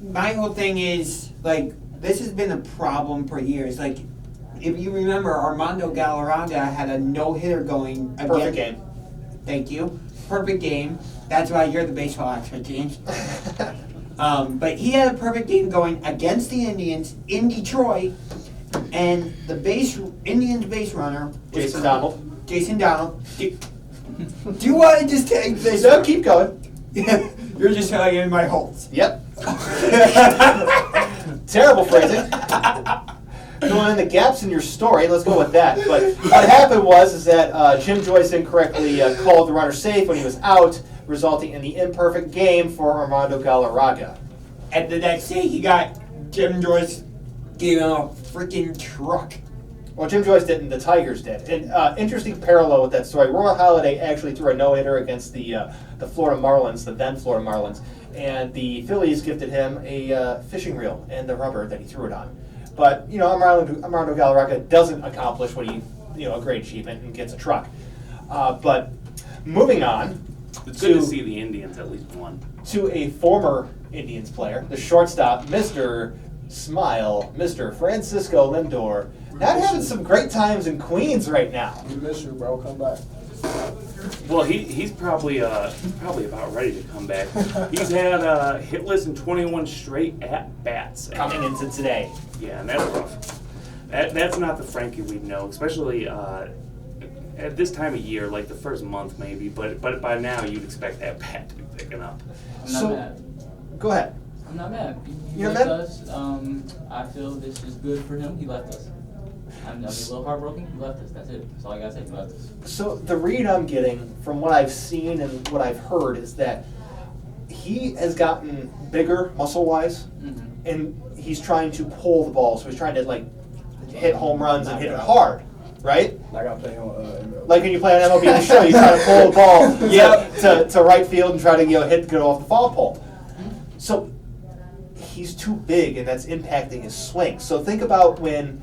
my whole thing is, like, this has been a problem for years. Like, if you remember, Armando Galarraga had a no-hitter going against... Perfect game. Thank you. Perfect game. That's why you're the baseball expert, James. But he had a perfect game going against the Indians in Detroit, and the Indians base runner was Jason Donald. Jason Donald. Do you want to just take this? No, keep going. You're just telling me my holes. Yep. Terrible phrasing. Filling in the gaps in your story. Let's go with that. But what happened was that Jim Joyce incorrectly called the runner safe when he was out, resulting in the imperfect game for Armando Galarraga. And the next day, he got Jim Joyce gave him a freaking truck. Well, Jim Joyce didn't. The Tigers did. And interesting parallel with that story. Roy Halladay actually threw a no-hitter against the Florida Marlins, the then Florida Marlins, and the Phillies gifted him a fishing reel and the rubber that he threw it on. But Armando Galarraga doesn't accomplish what a great achievement and gets a truck. But moving on, It's good to see the Indians at least won. To a former Indians player, the shortstop, Mr. Smile, Mr. Francisco Lindor, not having some great times in Queens right now. We miss you, bro. Come back. Well, he's probably about ready to come back. He's had hitless in 21 straight at bats Coming into today. Yeah, and that's rough. That's not the Frankie we know, especially at this time of year, like the first month maybe. But by now you'd expect that bat to be picking up. I'm not mad. Go ahead. I'm not mad. He You're left mad? us. I feel this is good for him. He left us. I'm a little heartbroken. He left us. That's it. That's all I gotta say. He left us. So the read I'm getting from what I've seen and what I've heard is that he has gotten bigger muscle-wise, and he's trying to pull the ball. So he's trying to hit home runs and hit it hard, right? Like I play on MLB. Like when you play on MLB The Show, you try to pull the ball to right field and try to hit get off the foul pole. So he's too big, and that's impacting his swing. So think about when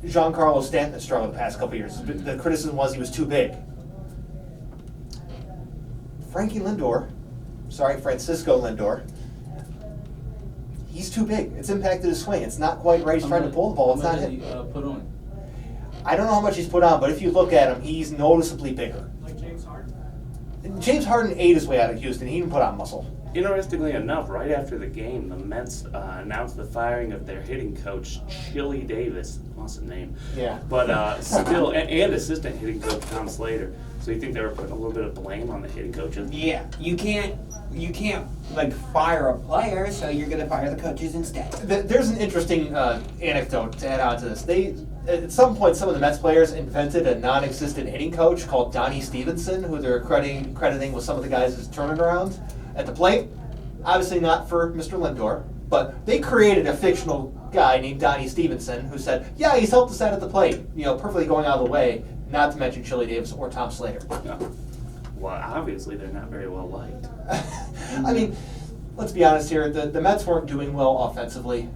Giancarlo Stanton struggled the past couple of years. The criticism was he was too big. Francisco Lindor, he's too big. It's impacted his swing. It's not quite right. He's trying to pull the ball. It's not him. Put on. I don't know how much he's put on, but if you look at him, he's noticeably bigger. Like James Harden. James Harden ate his way out of Houston. He didn't put on muscle. Interestingly enough, right after the game, the Mets announced the firing of their hitting coach, Chili Davis. Awesome name. Yeah. But still, and assistant hitting coach Tom Slater. So you think they were putting a little bit of blame on the hitting coaches? Yeah, you can't fire a player, so you're gonna fire the coaches instead. There's an interesting anecdote to add on to this. At some point, some of the Mets players invented a non-existent hitting coach called Donnie Stevenson, who they're crediting with some of the guys' turning around at the plate. Obviously not for Mr. Lindor, but they created a fictional guy named Donnie Stevenson who said, yeah, he's helped us out at the plate, perfectly going out of the way, not to mention Chili Davis or Tom Slater. No. Well, obviously they're not very well liked. I mean, let's be honest here, the Mets weren't doing well offensively.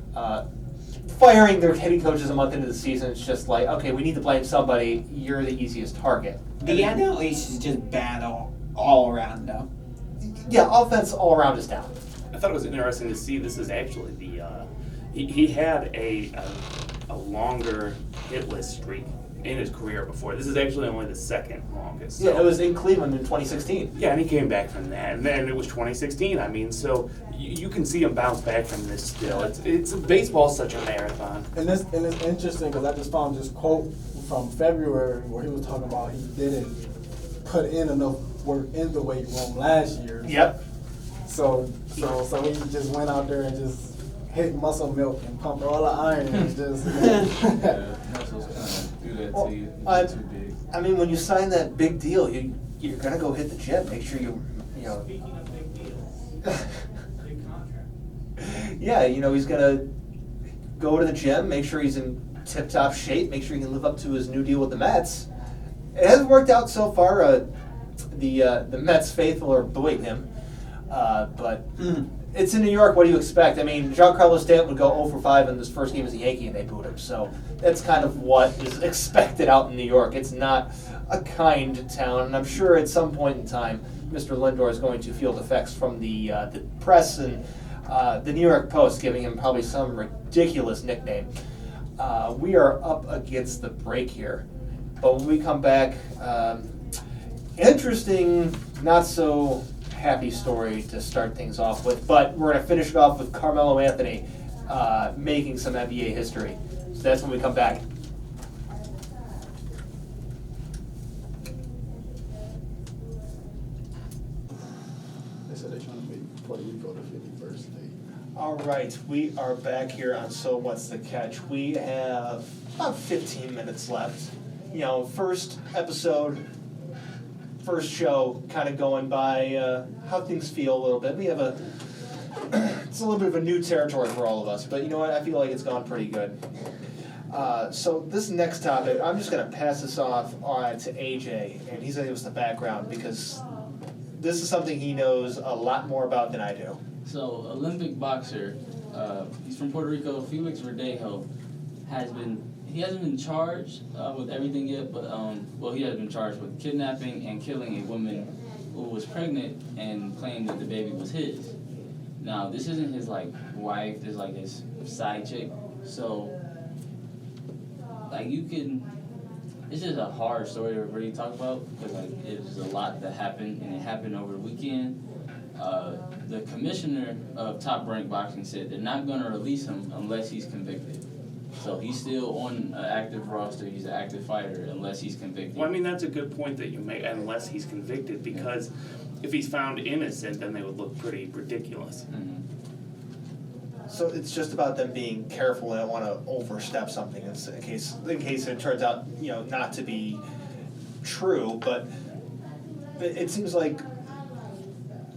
Firing their hitting coaches a month into the season, it's just like, okay, we need to blame somebody, you're the easiest target. The NL East is just bad all around, though. Yeah, offense all around is down. I thought it was interesting to see this is actually the he had a longer hitless streak in his career before. This is actually only the second longest. So. Yeah, it was in Cleveland in 2016. Yeah, and he came back from that, and then it was 2016. I mean, so you can see him bounce back from this still. It's baseball's such a marathon. And it's interesting because I just found this quote from February where he was talking about he didn't put in enough work in the weight room last year. Yep. So he just went out there and just hit muscle milk and pumped all the iron and just. Muscles kind of do that Well, to you. I- Too big. I mean, when you sign that big deal, you're gonna go hit the gym. Make sure you know. Speaking of big deals, big contract. Yeah, he's gonna go to the gym, make sure he's in tip-top shape, make sure he can live up to his new deal with the Mets. It hasn't worked out so far. The Mets faithful are booing him, but it's in New York. What do you expect? I mean, Giancarlo Stanton would go 0 for 5 in his first game as a Yankee, and they booed him. So that's kind of what is expected out in New York. It's not a kind town, and I'm sure at some point in time, Mr. Lindor is going to feel the effects from the press and the New York Post giving him probably some ridiculous nickname. We are up against the break here, but when we come back, interesting, not so happy story to start things off with, but we're going to finish it off with Carmelo Anthony making some NBA history. So that's when we come back. They said they're trying to make Puerto Rico the 51st state. All right, we are back here on So What's the Catch? We have about 15 minutes left. You know, first episode, first show, kind of going by how things feel a little bit. We have it's a little bit of a new territory for all of us, but you know what? I feel like it's gone pretty good. So this next topic, I'm just going to pass this off to AJ, and he's going to give us the background because this is something he knows a lot more about than I do. So, Olympic boxer, he's from Puerto Rico, Felix Verdejo, he hasn't been charged with everything yet, but, he has been charged with kidnapping and killing a woman who was pregnant and claimed that the baby was his. Now, this isn't his, wife, this is, his side chick, so, it's just a hard story to really talk about, because, it's a lot that happened, and it happened over the weekend. The commissioner of Top Rank Boxing said they're not going to release him unless he's convicted. So he's still on an active roster. He's an active fighter unless he's convicted. Well, I mean, that's a good point that you make, unless he's convicted, because if he's found innocent, then they would look pretty ridiculous. Mm-hmm. So it's just about them being careful and don't want to overstep something in case it turns out, not to be true. But it seems like,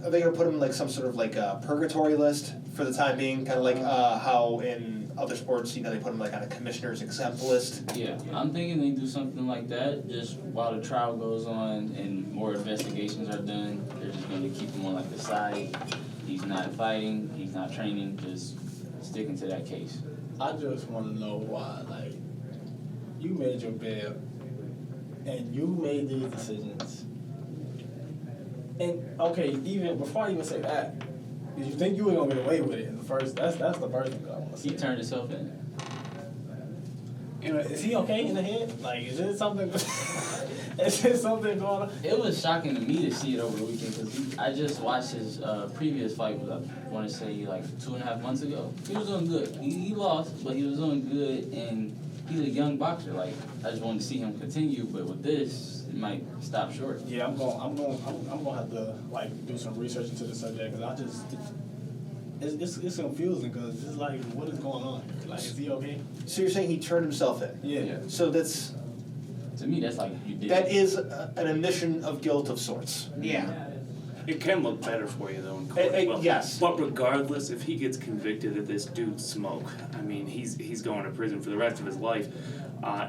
are they going to put him in some sort of purgatory list for the time being? Kind of like how in other sports, they put him on a commissioner's exempt list? Yeah, I'm thinking they do something like that just while the trial goes on and more investigations are done. They're just going to keep him on the side. He's not fighting, he's not training, just sticking to that case. I just want to know why, you made your bed and you made these decisions. And okay, even before I even say that, did you think you were gonna get away with it in the first? That's the first thing I want to say. He turned himself in. Is he okay in the head? Is it something? Is it something going on? It was shocking to me to see it over the weekend because I just watched his previous fight, I want to say 2.5 months ago. He was doing good. He lost, but he was doing good, and he's a young boxer. I just wanted to see him continue, but with this, it might stop short. Yeah, I'm gonna have to do some research into the subject because it's confusing because it's what is going on here? Is he okay? So you're saying he turned himself in? Yeah. So that's... To me, that's you did. That is an admission of guilt of sorts. Yeah. It can look better for you, though, in court. Yes. But regardless, if he gets convicted of this dude's smoke, I mean, he's going to prison for the rest of his life.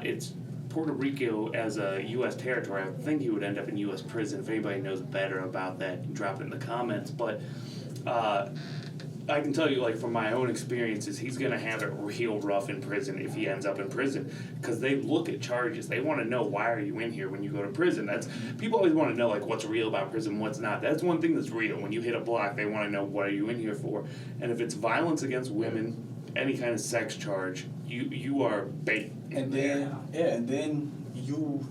It's Puerto Rico as a U.S. territory. I think he would end up in U.S. prison. If anybody knows better about that, drop it in the comments. But I can tell you, from my own experiences, he's going to have it real rough in prison if he ends up in prison, because they look at charges. They want to know, why are you in here when you go to prison? People always want to know, what's real about prison, what's not. That's one thing that's real. When you hit a block, they want to know, what are you in here for? And if it's violence against women, any kind of sex charge, you are bait. And then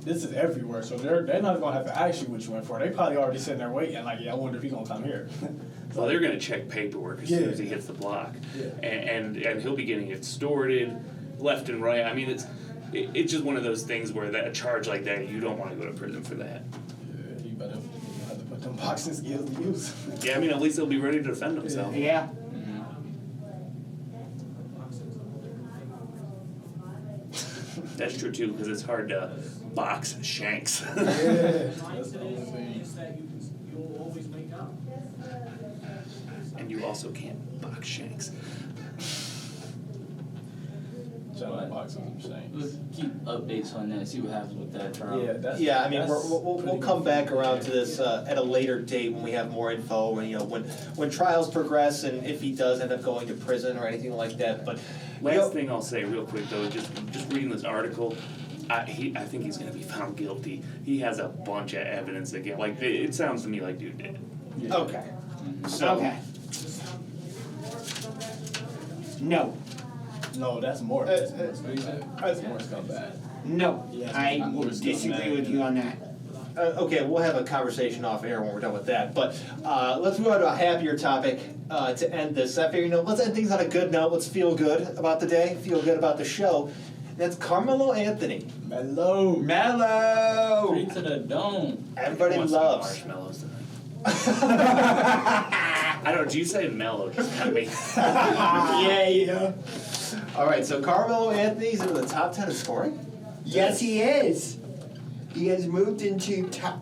this is everywhere, so they're not gonna have to ask you what you went for. They probably already sitting there waiting, I wonder if he's gonna come here. Well, they're going to check paperwork as soon as he hits the block, and he'll be getting extorted left and right. I mean, it's just one of those things where a charge like that, you don't want to go to prison for that. Yeah, you better have to put them boxing skills to use. Yeah, I mean, at least he'll be ready to defend himself. Yeah. That's true too, because it's hard to box shanks. Yeah, that's the only It's thing. that you'll always make up. And you also can't box shanks. shadow box is insane. Let's keep updates on that. See what happens with that trial. Yeah, that's, Yeah, I mean, that's we'll pretty come back good. around to this at a later date when we have more info, and when trials progress, and if he does end up going to prison or anything like that. But Last thing I'll say real quick though, just reading this article, I think he's gonna be found guilty. He has a bunch of evidence again. Like it sounds to me like dude did. Yeah. Okay. So Okay. No. No, that's more. That's more scumbag. No. Yeah, I I'm more disagree scumbag. with you on that. okay, we'll have a conversation off air when we're done with that. But let's move on to a happier topic to end this. I figure, let's end things on a good note. Let's feel good about the day, feel good about the show. And that's Carmelo Anthony. Mellow. Straight to the dome. Everybody Want some loves. marshmallows tonight. I don't. You say mellow just got me. Yeah. All right, so Carmelo Anthony's in the top 10 in scoring. Yes, he is. He has moved into Let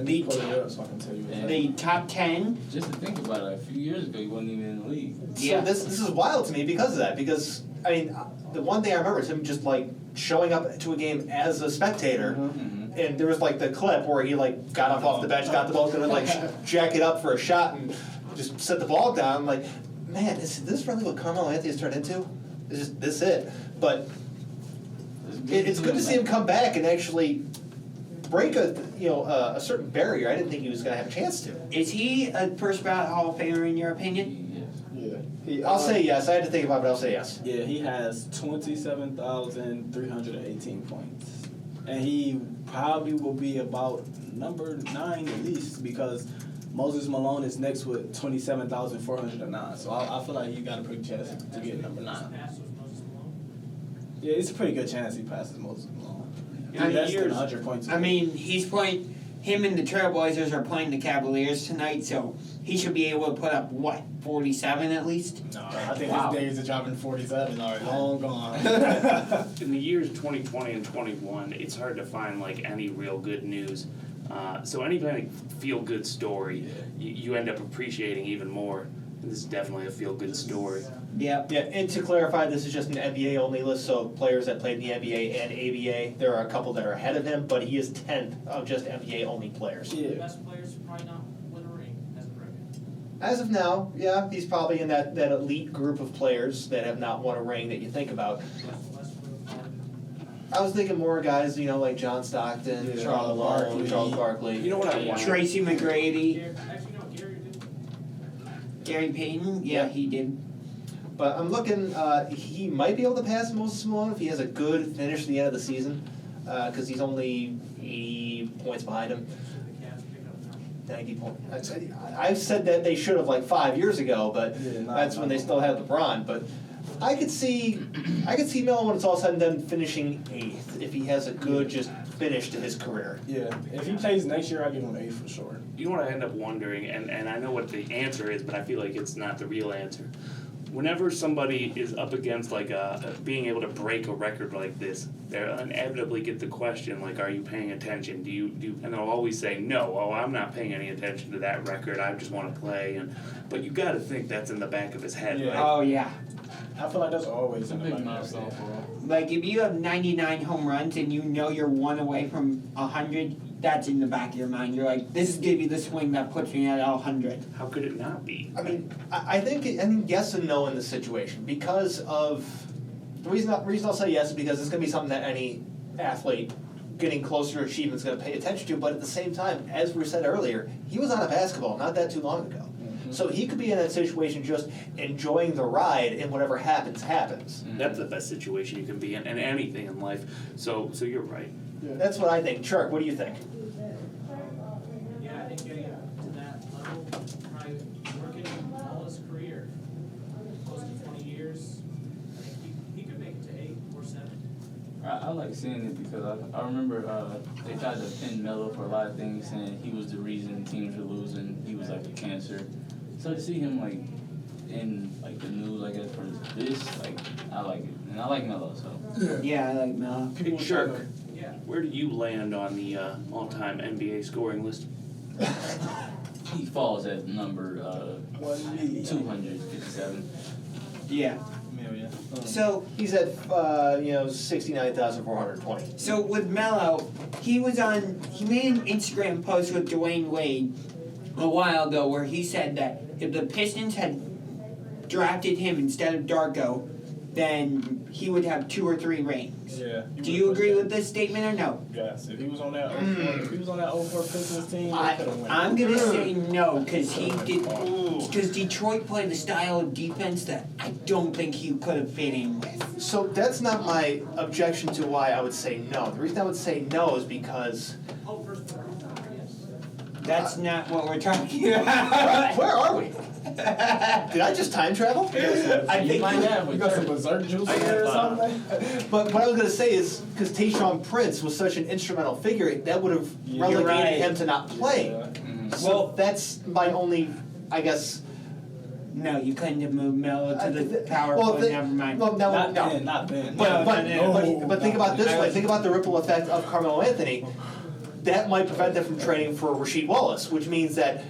me pull it up so I can tell you. Yeah. the top 10. Just to think about it, a few years ago, he wasn't even in the league. So this is wild to me because of that. Because I mean, the one thing I remember is him just like showing up to a game as a spectator, and there was like the clip where he like got up off the bench, got the ball, gonna like jack it up for a shot, and just set the ball down. I'm like, man, is this really what Carmelo Anthony has turned into? Is this it? But it's good to see him come back and actually break a certain barrier. I didn't think he was going to have a chance to. Is he a first ballot Hall of Famer in your opinion? Yeah. I'll say yes. I had to think about it, but I'll say yes. Yeah, he has 27,318 points. And he probably will be about number 9 at least because Moses Malone is next with 27,409. So I feel like he got a pretty chance to get number 9. Pass with Moses Malone. Yeah, it's a pretty good chance he passes Moses Malone. I mean, Less than 100 points. I mean, him and the Trailblazers are playing the Cavaliers tonight, so he should be able to put up, 47 at least? No, I think Wow. his days of dropping 47 are long gone. In the years 2020 and 21, it's hard to find like any real good news. So any kind of feel-good story, you end up appreciating even more. And this is definitely a feel-good story. Yep. Yeah, and to clarify, this is just an NBA only list, so players that played in the NBA and ABA, there are a couple that are ahead of him, but he is 10th of just NBA only players. The Yeah. best players probably not win a ring as a record. As of now, yeah, he's probably in that elite group of players that have not won a ring that you think about. Westbrook, Harden. I was thinking more guys, like John Stockton, Yeah, Charles Barkley. Barkley. You know what I want? Tracy McGrady, Actually, no, Gary did. Gary Payton, yeah, he did. But I'm looking, he might be able to pass Moses Malone if he has a good finish at the end of the season, because he's only 80 points behind him. The Cavs pick up now. 90 points. I've said that they should have like 5 years ago, but that's when they still had LeBron. But I could see Melo when it's all said and done finishing 8th if he has a good just finish to his career. Yeah, if he plays next year, I'll give him 8 for sure. You know what I end up wondering, and I know what the answer is, but I feel like it's not the real answer. Whenever somebody is up against like being able to break a record like this, they'll inevitably get the question like, "Are you paying attention? Do you?" And they'll always say, "No, I'm not paying any attention to that record. I just want to play." But you got to think that's in the back of his head, Yeah. right? Oh, yeah. I feel like that's always in the Big back of milestone his for head. him. Like, if you have 99 home runs and you know you're 1 away from 100, that's in the back of your mind. You're like, this is going to be the swing that puts me at 100. How could it not be? I mean, I think yes and no in this situation because of the reason I'll say yes is because it's going to be something that any athlete getting closer to achievement is going to pay attention to. But at the same time, as we said earlier, he was out of basketball not that too long ago. So he could be in that situation just enjoying the ride, and whatever happens, happens. That's the best situation you can be in anything in life. So you're right. That's what I think. Chark, what do you think? Yeah, I think getting to that level, probably working all his career, close to 20 years, I think he could make it to 8 or 7. I like seeing it because I remember they tried to pin Melo for a lot of things, saying he was the reason teams were losing. He was like a cancer. So to see him like in like the news, I guess for this, like I like it, and I like Melo. So Yeah, I like Melo. Big Shark, Yeah. where do you land on the all-time NBA scoring list? he falls at number 1 million. 257. Yeah. Million. Yeah. So He's at 69,420. So with Melo, he made an Instagram post with Dwayne Wade a while ago where he said that if the Pistons had drafted him instead of Darko, then he would have 2 or 3 rings. Yeah. Do you agree with this statement or no? Yes. If he was on that 04 Pistons team, they could've won. I'm gonna say no because because Detroit played a style of defense that I don't think he could have fit in with. So that's not my objection to why I would say no. The reason I would say no is because That's not what we're talking about. where are we? Did I just time travel? I think you got some berserk juice in there or something. But what I was going to say is, because Tayshaun Prince was such an instrumental figure, that would have relegated right. him to not play. So that's my only, I guess. No, you couldn't have moved Melo to the power play. Never mind. Well, no, Not then. But think about it this way. Think about the ripple effect of Carmelo Anthony. That might prevent them from trading for Rasheed Wallace, which means that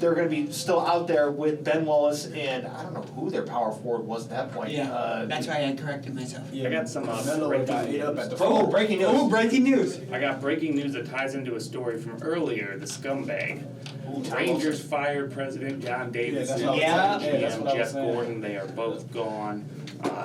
they're going to be still out there with Ben Wallace and I don't know who their power forward was at that point. Yeah, that's why I corrected myself. I got some breaking news. Oh, breaking news! I got breaking news that ties into a story from earlier. The scumbag. Rangers fired President John Davidson that's and what I was Jeff saying. Gordon. They are both gone.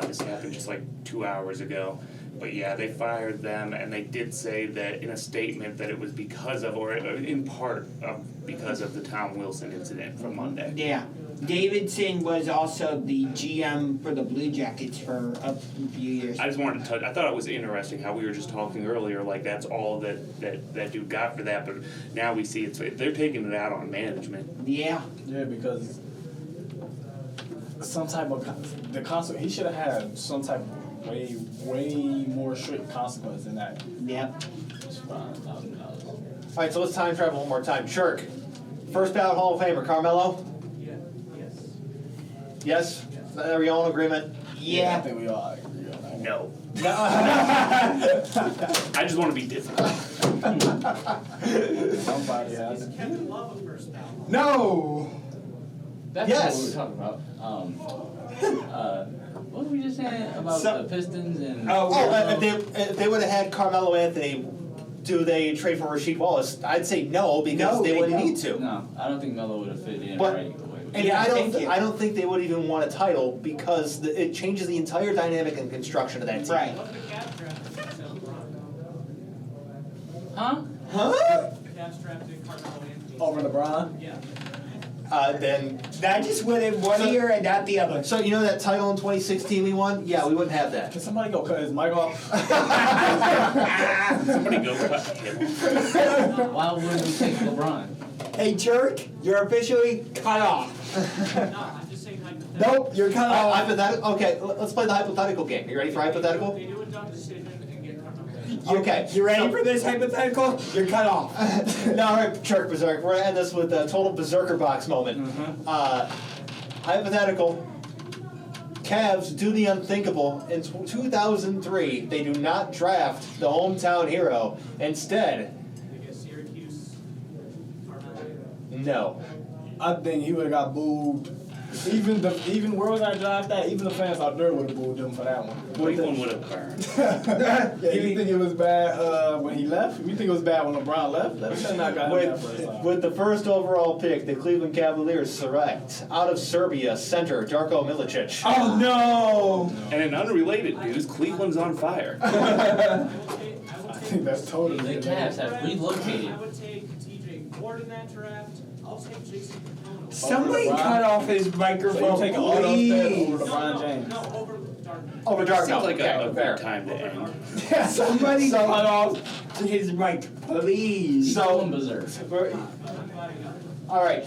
This happened just like 2 hours ago. But yeah, they fired them, and they did say that in a statement that it was because of, or in part of, because of the Tom Wilson incident from Monday. Yeah. Davidson was also the GM for the Blue Jackets for a few years. I just wanted to touch. I thought it was interesting how we were just talking earlier. Like that's all that dude got for that, but now we see they're taking it out on management. Yeah. Yeah, because some type of he should have had some type of way more strict consequence than that. Yep. $5,000. All right, so let's time travel one more time. Shirk, first ballot Hall of Famer, Carmelo? Yes? Are we all in agreement? Yeah. I think we all agree on that. No. I just want to be different. Somebody has Is it. Kevin Love a first ballot? No! That's Yes. what we were talking about. What were we just saying about the Pistons and? If they would have had Carmelo Anthony, do they trade for Rasheed Wallace? I'd say no, because they wouldn't need to. No, I don't think Melo would have fit in But- right away. And I don't think they would even want a title because it changes the entire dynamic and construction of that team. Right. What if the Cavs drafted LeBron? Huh? Huh? The Cavs drafted Carmelo Anthony. Over LeBron? Yeah. Then That just went in one ear and not the other. so you know that title in 2016 we won? Yeah, we wouldn't have that. Can somebody go cut his mic off? Somebody go cut him. Why wouldn't we take LeBron? Hey, Jerk, you're officially cut off. No, I'm just saying hypothetically. Nope, you're cut off. Hypothetical. Okay, let's play the hypothetical game. You ready for hypothetical? They do a dumb decision and get Carmelo. Okay. You ready for this hypothetical? You're cut off. No, all right, Jerk Berserk. We're gonna end this with a total Berserker box moment. Hypothetical. Cavs do the unthinkable. In 2003, they do not draft the hometown hero. Instead, They get Syracuse, Carmelo. no. I think he would have got booed. Even where was I draft at? Even the fans out there would have booed him for that one. Cleveland would have burned. Yeah, you think it was bad when he left? You think it was bad when LeBron left? Let's not got him that first time. With the first overall pick, the Cleveland Cavaliers select out of Serbia center Darko Milicic. Oh, no. And in unrelated news, Cleveland's on fire. I think that's totally The it, Cavs man. have relocated. I would take TJ Ward in that draft. I'll take Jason Capone. Somebody LeBron? cut off his So you microphone, take all those steps please. over LeBron James. No, over Darko. Over Darko. Seems like Okay, a fair. good time to end. Somebody cut off his mic, please. He's going berserk. All right,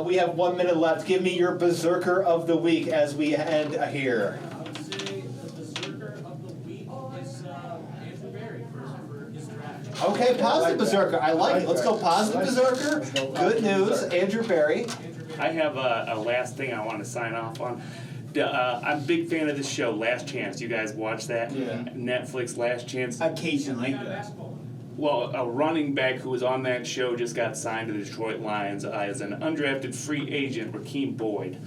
we have 1 minute left. Give me your Berserker of the week as we end here. I would say the berserker of the week is Andrew Berry for his draft. Okay, positive Berserker. I like it. Let's go positive Berserker. Good news, Andrew Berry. I have a last thing I want to sign off on. I'm a big fan of this show, Last Chance. You guys watch that? Yeah. Netflix Last Chance. Occasionally. Basketball. Well, a running back who was on that show just got signed to the Detroit Lions as an undrafted free agent, Rakeem Boyd.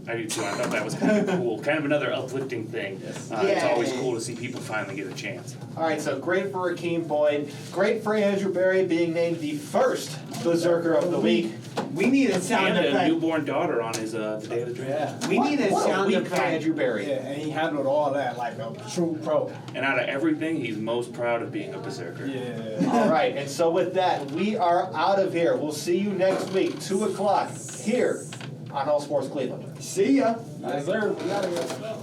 I do too. I thought that was kind of cool. Kind of another uplifting thing. It's always cool to see people finally get a chance. All right, so great for Rakeem Boyd. Great for Andrew Berry being named the first Berserker of the week. We need a sound And a effect. newborn daughter on his the day of the draft. We need a What sound week for effect. Andrew Berry. Yeah, and he handled all that like a true pro. And out of everything, he's most proud of being a Berserker. Yeah. All right, and so with that, we are out of here. We'll see you next week, 2 o'clock, here on All Sports Cleveland. See ya. Yes, sir. We gotta go.